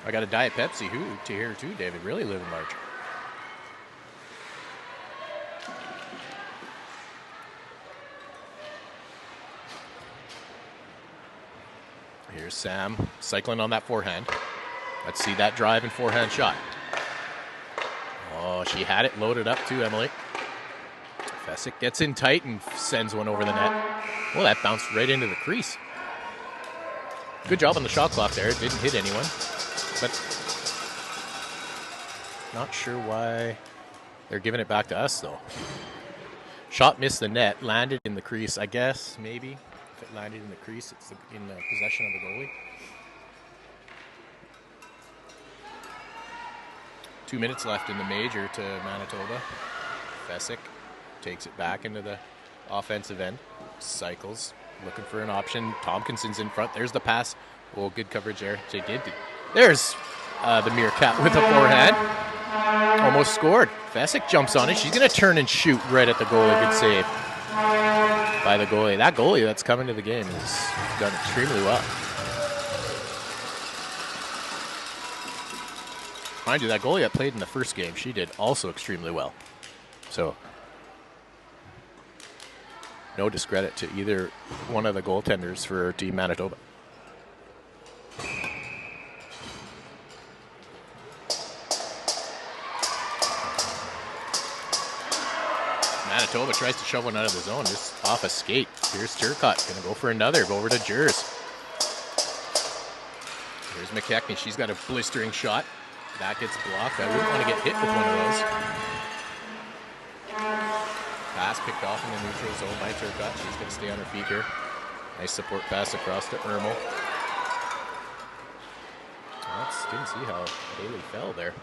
I got a Diet Pepsi to here too, David. Really living large. Here's Sam cycling on that forehand. Let's see that drive and forehand shot. Oh, she had it loaded up too, Emily. Fessick gets in tight and sends one over the net. Well, that bounced right into the crease. Good job on the shot clock there. It didn't hit anyone. But not sure why they're giving it back to us, though. Shot missed the net, landed in the crease, I guess, maybe. If it landed in the crease, it's in the possession of the goalie. 2 minutes left in the major to Manitoba. Fessick takes it back into the offensive end. Cycles, looking for an option. Tompkinson's in front. There's the pass. Oh, good coverage there. There's the Meerkat with a forehand. Almost scored. Fessick jumps on it. She's going to turn and shoot right at the goalie. Good save by the goalie. That goalie that's coming to the game has done extremely well. Mind you, that goalie that played in the first game, she did also extremely well. So, no discredit to either one of the goaltenders for Team Manitoba. Manitoba tries to shove one out of the zone, just off a skate. Here's Turcotte, gonna go for another. Go over to Jers. Here's McKechnie, she's got a blistering shot. That gets blocked. I wouldn't want to get hit with one of those. Pass picked off in the neutral zone by Turcotte. She's going to stay on her feet here. Nice support pass across to Ermel. Didn't see how Bailey fell there.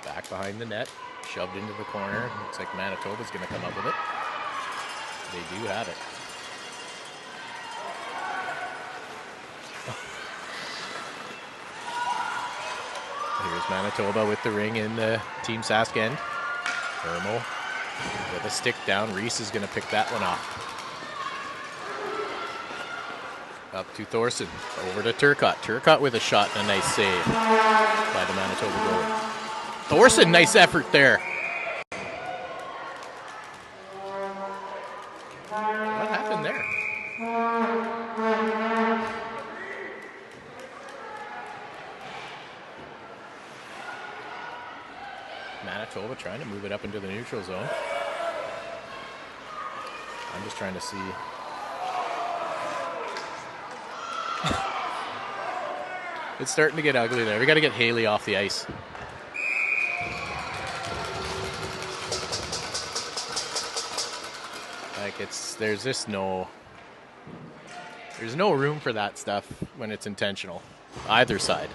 Back behind the net. Shoved into the corner. Looks like Manitoba's going to come up with it. They do have it. Here's Manitoba with the ring in the Team Sask end. Ermel with a stick down. Reese is going to pick that one off. Up to Thorson. Over to Turcotte. Turcotte with a shot and a nice save by the Manitoba goalie. Thorson, nice effort there. What happened there? Manitoba trying to move it up into the neutral zone. I'm just trying to see. It's starting to get ugly there. We got to get Haley off the ice. Like there's just no room for that stuff when it's intentional, either side.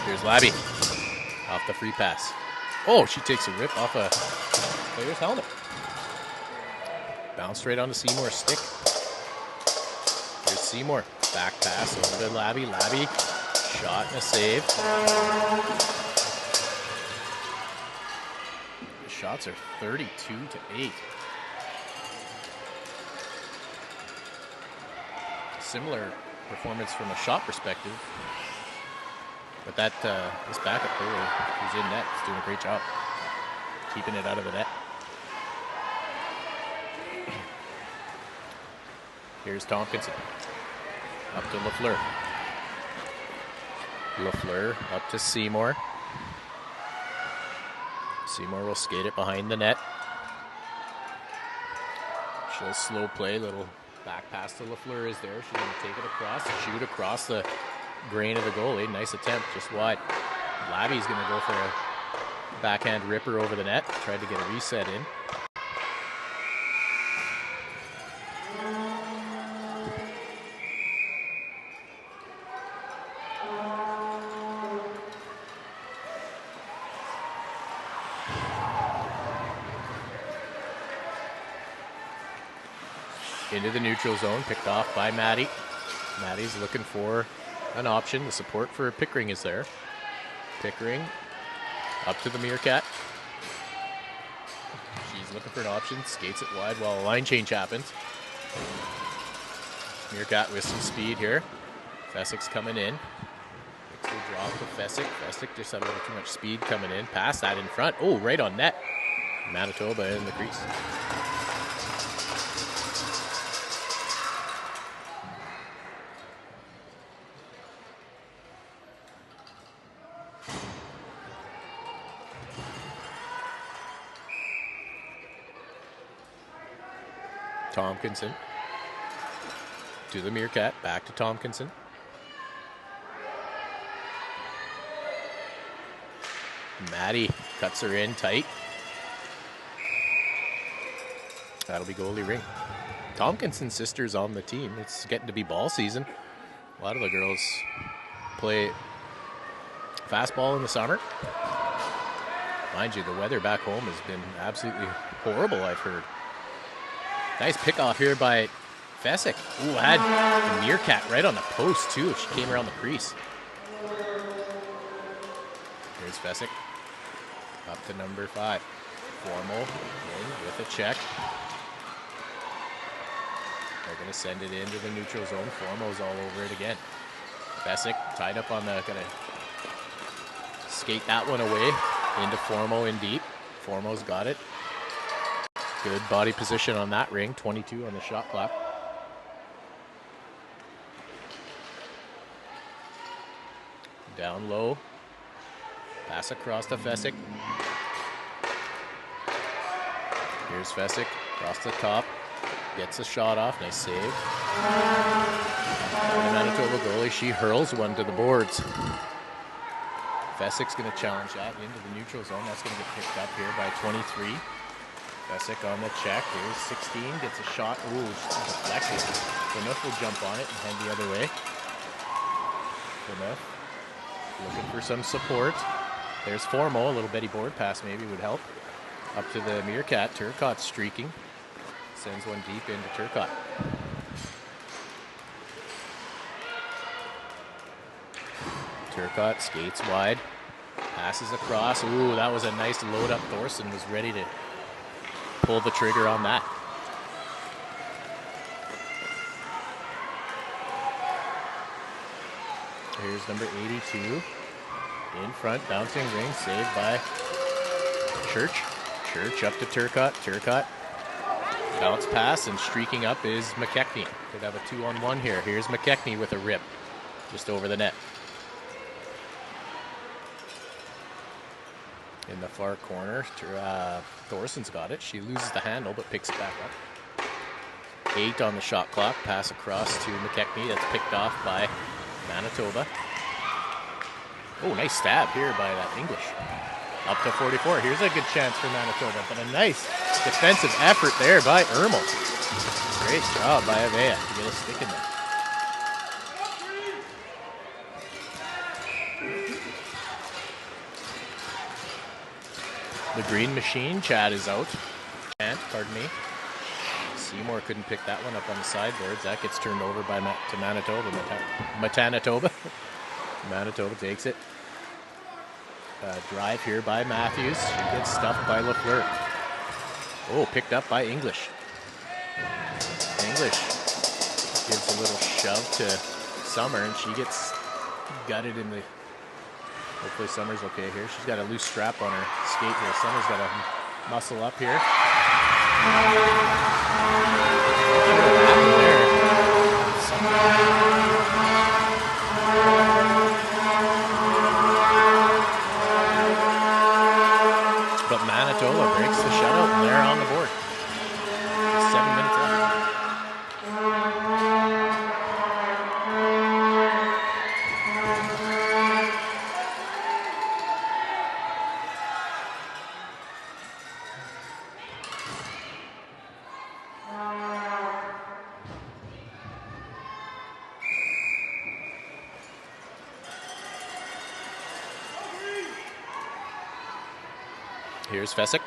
Here's Labby off the free pass. Oh, she takes a rip off a player's helmet. Bounced right onto Seymour's stick. Here's Seymour. Back pass over to Labby. Labby, shot and a save. The shots are 32-8. Similar performance from a shot perspective. But that this backup player who's in net is doing a great job keeping it out of the net. Here's Tompkinson. Up to Lafleur. Lafleur up to Seymour. Seymour will skate it behind the net. She'll slow play, little back pass to Lafleur is there. She's going to take it across, shoot across the grain of the goalie. Nice attempt, just wide. Labby's going to go for a backhand ripper over the net. Tried to get a reset in. Into the neutral zone, picked off by Maddie. Maddie's looking for an option. The support for Pickering is there. Pickering up to the Meerkat. She's looking for an option, skates it wide while a line change happens. Meerkat with some speed here. Fessick's coming in. Makes the drop to Fessick. Fessick just had a little too much speed coming in. Pass that in front. Oh, right on net. Manitoba in the crease. Tompkinson to the Meerkat, back to Tompkinson. Maddie cuts her in tight. That'll be goalie ring. Tompkinson's sister's on the team. It's getting to be ball season. A lot of the girls play fastball in the summer. Mind you, the weather back home has been absolutely horrible, I've heard. Nice pickoff here by Fessick. Ooh, had the Meerkat right on the post, too. She came around the crease. Here's Fessick. Up to number 5. Formal in with a check. They're going to send it into the neutral zone. Formal's all over it again. Fessick tied up on the... Going to skate that one away. Into Formal in deep. Formal's got it. Good body position on that ring. 22 on the shot clock. Down low. Pass across to Fessick. Here's Fessick. Across the top. Gets a shot off. Nice save. The Manitoba goalie, she hurls one to the boards. Fessick's going to challenge that into the neutral zone. That's going to get picked up here by 23. Fessick on the check. Here's 16. Gets a shot. Ooh, deflected. Plymouth will jump on it and head the other way. Plymouth looking for some support. There's Formo. A little Betty board pass maybe would help. Up to the Meerkat. Turcotte's streaking. Sends one deep into Turcotte. Turcotte skates wide. Passes across. Ooh, that was a nice load up. Thorson was ready to pull the trigger on that. Here's number 82. In front, bouncing ring, saved by Church. Church up to Turcotte. Turcotte. Bounce pass, and streaking up is McKechnie. Could have a 2-on-1 here. Here's McKechnie with a rip just over the net. In the far corner, Thorson's got it. She loses the handle, but picks it back up. 8 on the shot clock. Pass across to McKechnie. That's picked off by Manitoba. Oh, nice stab here by that English. Up to 44. Here's a good chance for Manitoba, but a nice defensive effort there by Ermel. Great job by Avea to get a stick in there. The green machine, Chad is out. Pardon me. Seymour couldn't pick that one up on the sideboards. That gets turned over by to Manitoba. Manitoba. Manitoba takes it. Drive here by Matthews. She gets stuffed by Lafleur. Oh, picked up by English. English gives a little shove to Summer, and she gets gutted in the... Hopefully Summer's okay here. She's got a loose strap on her skate here. Summer's got to muscle up here. But Manitoba breaks the shutout, and they're on the board. 7 minutes left. Here's Fessick.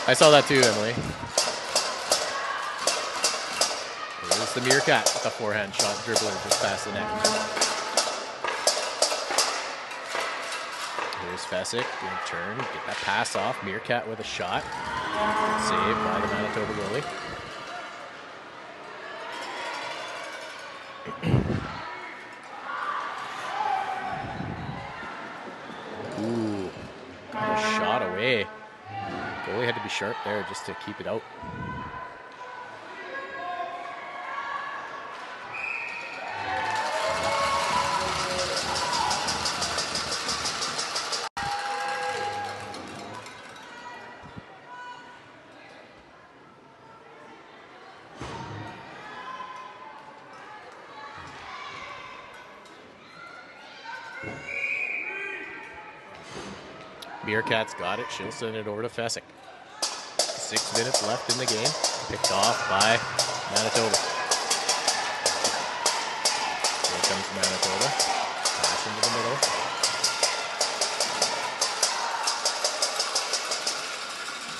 I saw that too, Emily. There's the Meerkat with a forehand shot dribbler just past the net. Here's Fessick, in turn, get that pass off. Meerkat with a shot. Good save by the Manitoba goalie. Ooh, got a shot away. Goalie had to be sharp there just to keep it out. Meerkat's got it. She'll send it over to Fessick. 6 minutes left in the game. Picked off by Manitoba. Here comes Manitoba. Pass into the middle.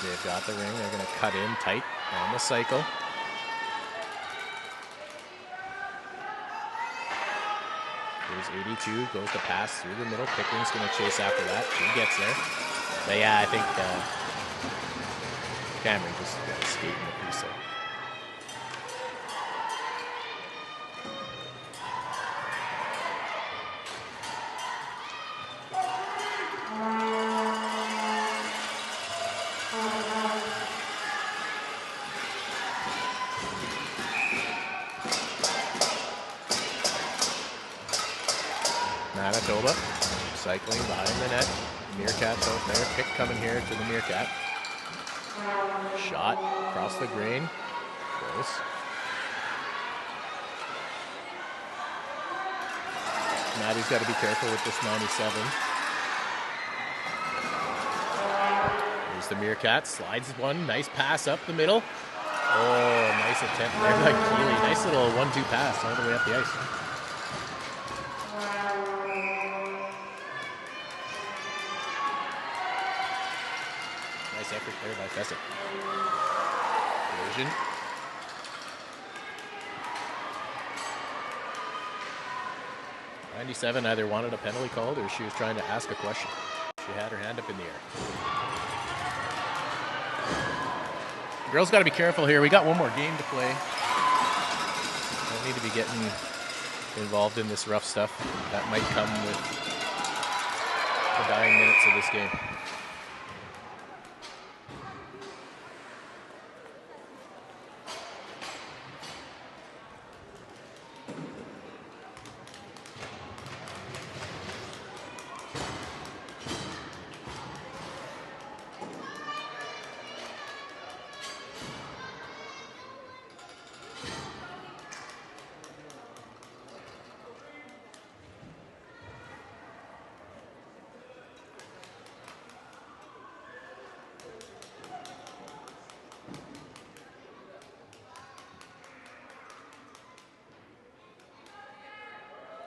They've got the ring. They're going to cut in tight on the cycle. Here's 82, goes to pass through the middle. Pickering's going to chase after that. She gets there. But yeah, I think Cameron just got skating the piece. Manitoba cycling behind the net. Meerkat's out there. Pick coming here to the Meerkat. Shot across the grain. Close. Maddie's got to be careful with this 97. Here's the Meerkat. Slides one. Nice pass up the middle. Oh, nice attempt there by Keeley. Nice little 1-2 pass all the way up the ice. Nice effort there by Fessick. Collision. '97 either wanted a penalty called or she was trying to ask a question. She had her hand up in the air. Girls got to be careful here. We got one more game to play. Don't need to be getting involved in this rough stuff. That might come with the dying minutes of this game.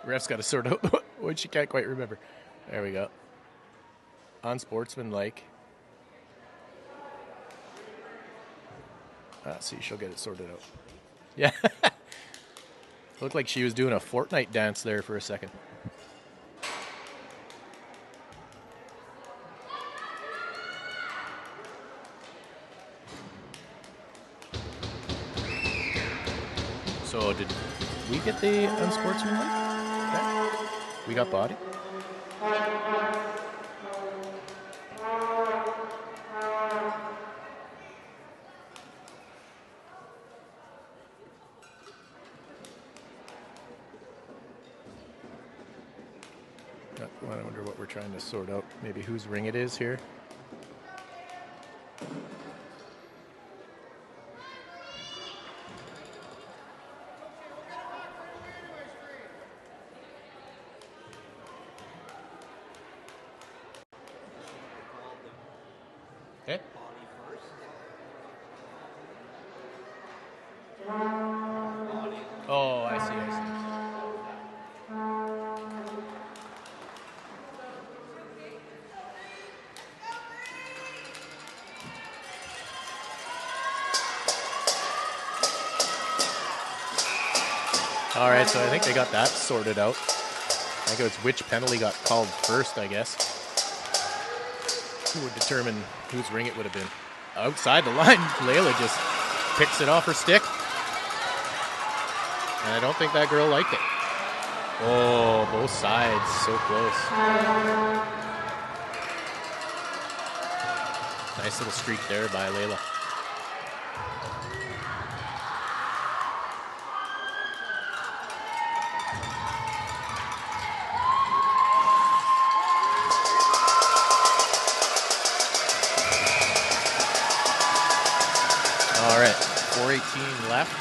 Ref's got to sort out what she can't quite remember. There we go. Unsportsmanlike. See, she'll get it sorted out. Yeah. Looked like she was doing a Fortnite dance there for a second. So did we get the unsportsmanlike? Okay. We got body. I wonder what we're trying to sort out. Maybe whose ring it is here. Okay. Oh, I see. All right, so I think they got that sorted out. I think it was which penalty got called first, I guess. Who would determine whose ring it would have been. Outside the line, Layla just picks it off her stick. And I don't think that girl liked it. Oh, both sides, so close. Nice little streak there by Layla. All right, 4:18 left.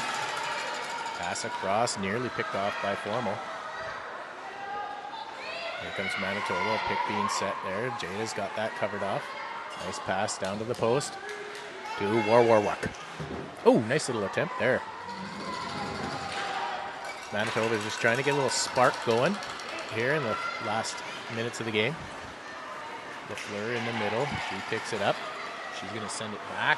Pass across, nearly picked off by Formal. Here comes Manitoba, pick being set there. Jada's got that covered off. Nice pass down to the post to Warwarwak. Oh, nice little attempt there. Manitoba is just trying to get a little spark going here in the last minutes of the game. LaFleur in the middle. She picks it up. She's going to send it back.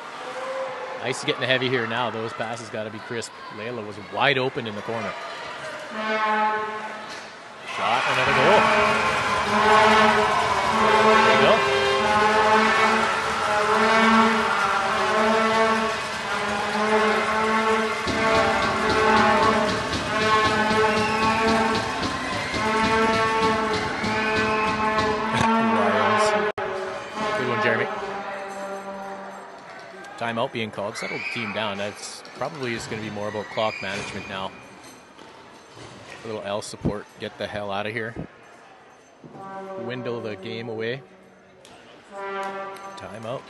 Ice is getting heavy here now. Those passes got to be crisp. Layla was wide open in the corner. Shot, another goal. There you go. Good one, Jeremy. Timeout being called. Settle the team down. That's probably just going to be more about clock management now. A little L support. Get the hell out of here. Windle the game away. Timeout.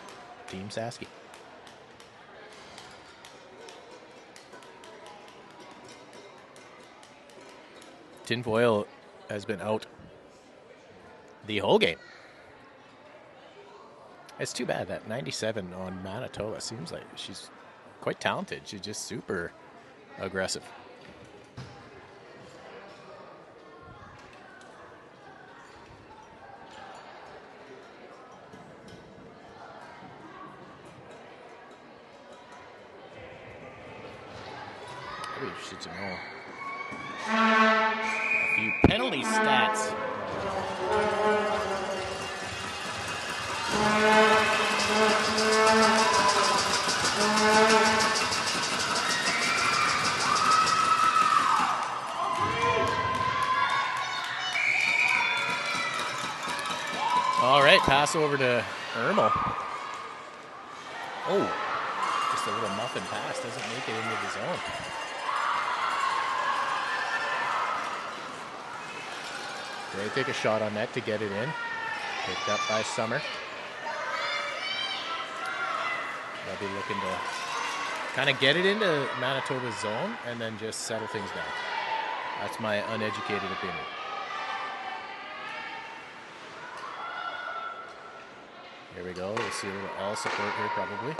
Team Sasky. Tinfoil has been out the whole game. It's too bad that 97 on Manitoba seems like she's quite talented. She's just super aggressive. Maybe you should know a few penalty stats. right, pass over to Ermel. Oh, just a little muffin pass, doesn't make it into the zone. They take a shot on net to get it in. Picked up by Summer. They'll be looking to kind of get it into Manitoba's zone and then just settle things down. That's my uneducated opinion. Here we go. We'll see a little all support here probably.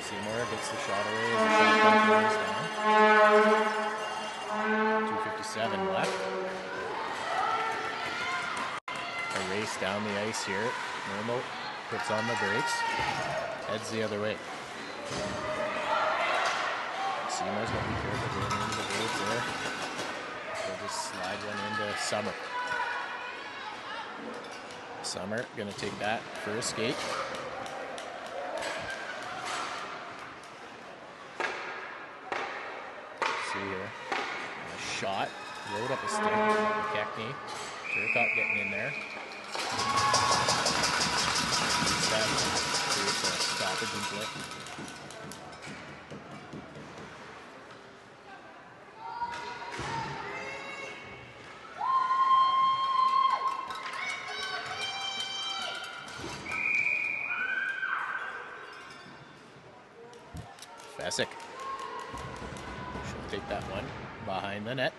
Seymour gets the shot away as the shot clock goes down. 2:57 left. A race down the ice here. Normal puts on the brakes. Heads the other way. Seymour's got to be careful going into the boards there. They'll just slide one into Summer. Summer gonna take that for a skate. See here. A shot. Load up a stick. McKechnie. Turcotte getting in there. Creates a stoppage and flip. Fessick. Should take that one behind the net.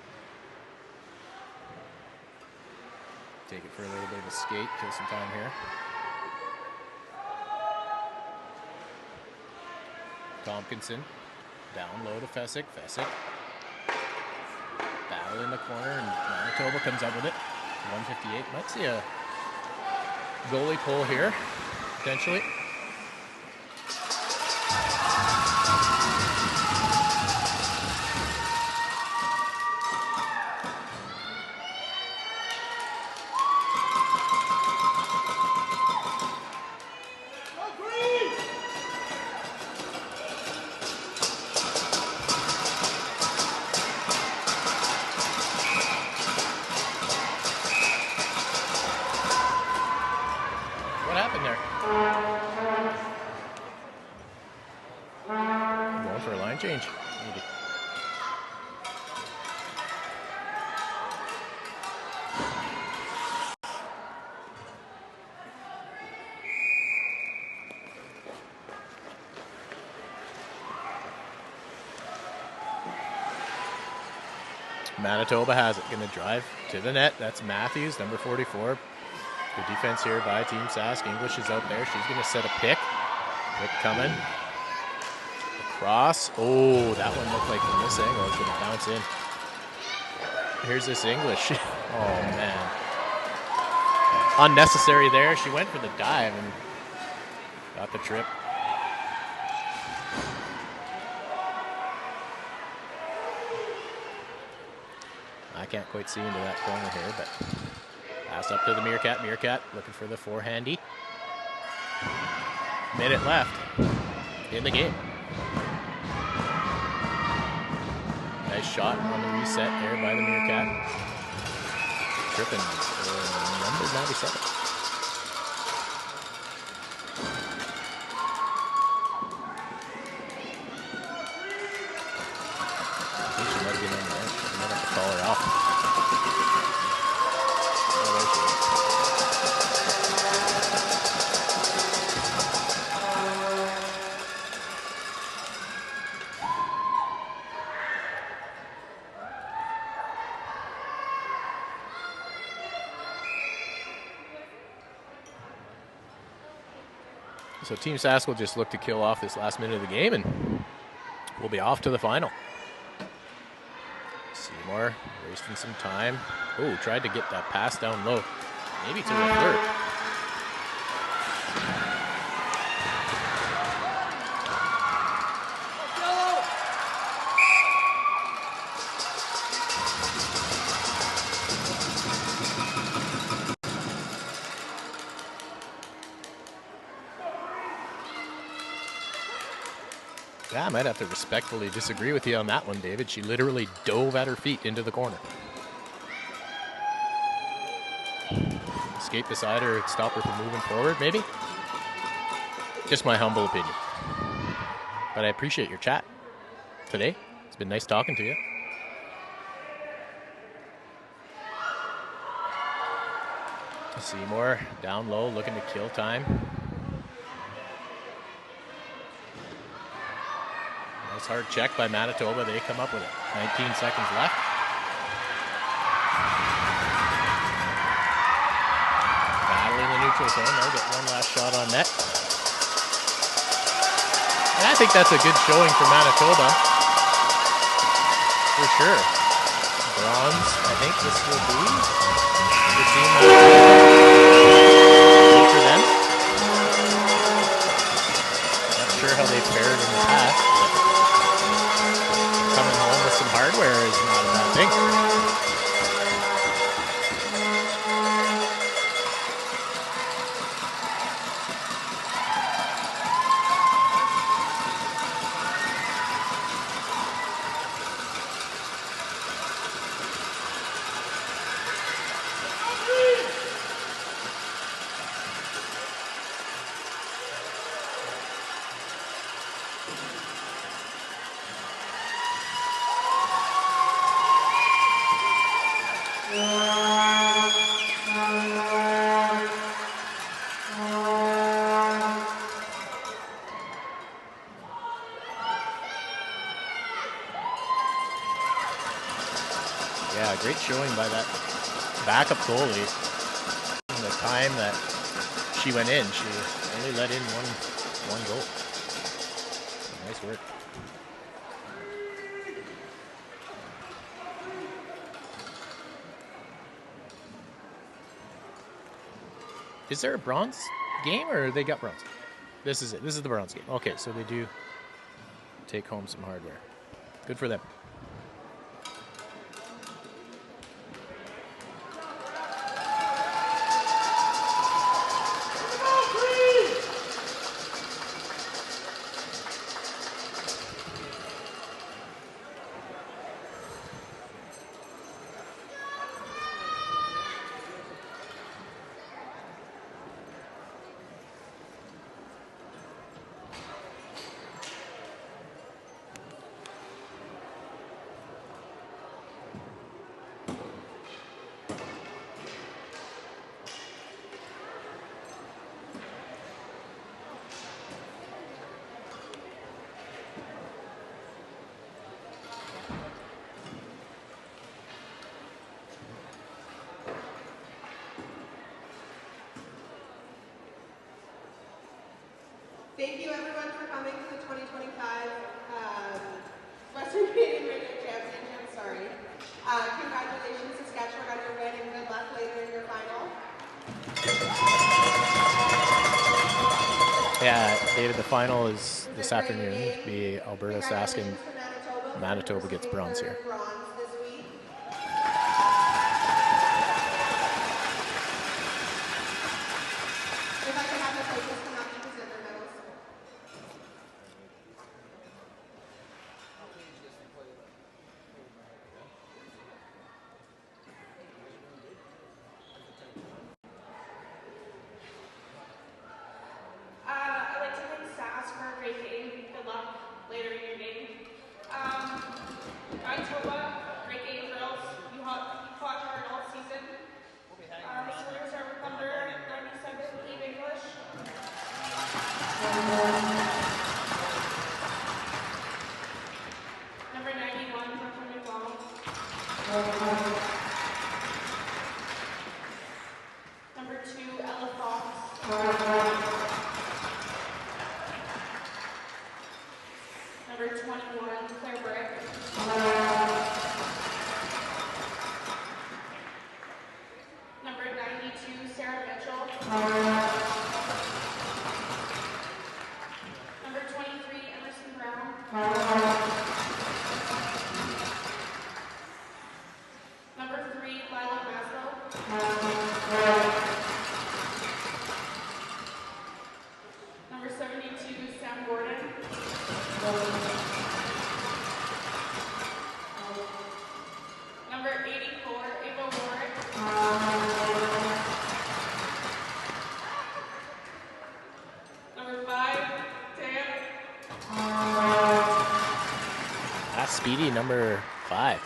Take it for a little bit of a skate, kill some time here. Tompkinson, down low to Fessick. Fessick, battle in the corner, and Manitoba comes up with it. 1:58. Might see a goalie pull here, potentially. What happened there? Going for a line change. Maybe. Manitoba has it. Going to drive to the net. That's Matthews, number 44. Good defense here by Team Sask. English is out there. She's going to set a pick. Pick coming. Across. Oh, that one looked like from this angle it's going to bounce in. Here's this English. Oh, man. Unnecessary there. She went for the dive and got the trip. I can't quite see into that corner here, but pass up to the Meerkat. Meerkat looking for the forehandy. Minute left in the game. Nice shot on the reset there by the Meerkat. Tripping for number 97. I think she might have been on the bench. I might have to call her off. Oh, there she is. So Team Sask will just look to kill off this last minute of the game, and we'll be off to the final. Seymour wasting some time. Oh, tried to get that pass down low. Maybe to the third. Yeah, I might have to respectfully disagree with you on that one, David. She literally dove at her feet into the corner. skate beside her and stop her from moving forward, maybe. Just my humble opinion. But I appreciate your chat today. It's been nice talking to you. Seymour down low, looking to kill time. Nice hard check by Manitoba. They come up with it. 19 seconds left. Battling the neutral zone. They'll get one last shot on net. And I think that's a good showing for Manitoba. For sure. Bronze, I think this will be the team for them. Not sure how they fared in the past, but coming home with some hardware is not a bad thing. Yeah, great showing by that backup goalie. In the time that she went in, she only let in one goal. Nice work. Is there a bronze game or they got bronze? This is it. This is the bronze game. Okay, so they do take home some hardware. Good for them. Thank you everyone for coming to the 2025 Western Canadian Ringette Championship. Sorry. Congratulations Saskatchewan on your win and good luck later in your final. Yeah, David, the final is this afternoon. It'll be Alberta Sask and Manitoba gets bronze here. Number 21, Claire Brick. number 5.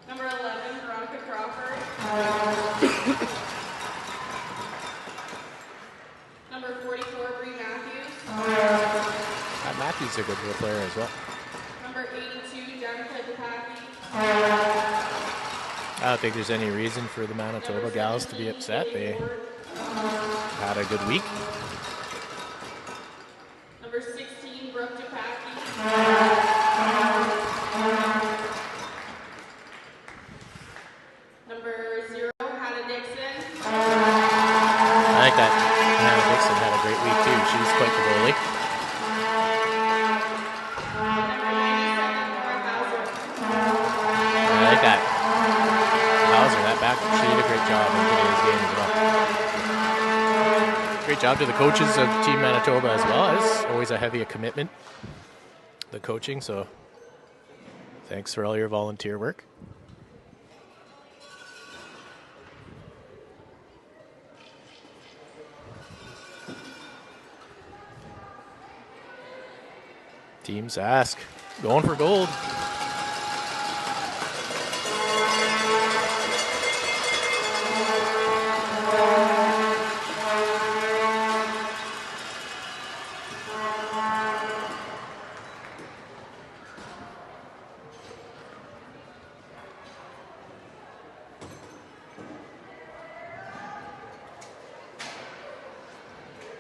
Number 11, Veronica Crawford. Number 44, Bree Matthews. Matt Matthews is a good player as well. Number 82, Danica Dupaki. I don't think there's any reason for the Manitoba gals to be upset. They had a good week. Number 16, Brooke Dupaki. Number 0, Hannah Dixon. I like that. Hannah Dixon had a great week too. She's quite the goalie. Number 97, Laura Hauser. I like that. Hauser, that back, she did a great job in today's game as well. Great job to the coaches of Team Manitoba as well. It's always a heavy commitment, the coaching, so thanks for all your volunteer work. Team Sask going for gold.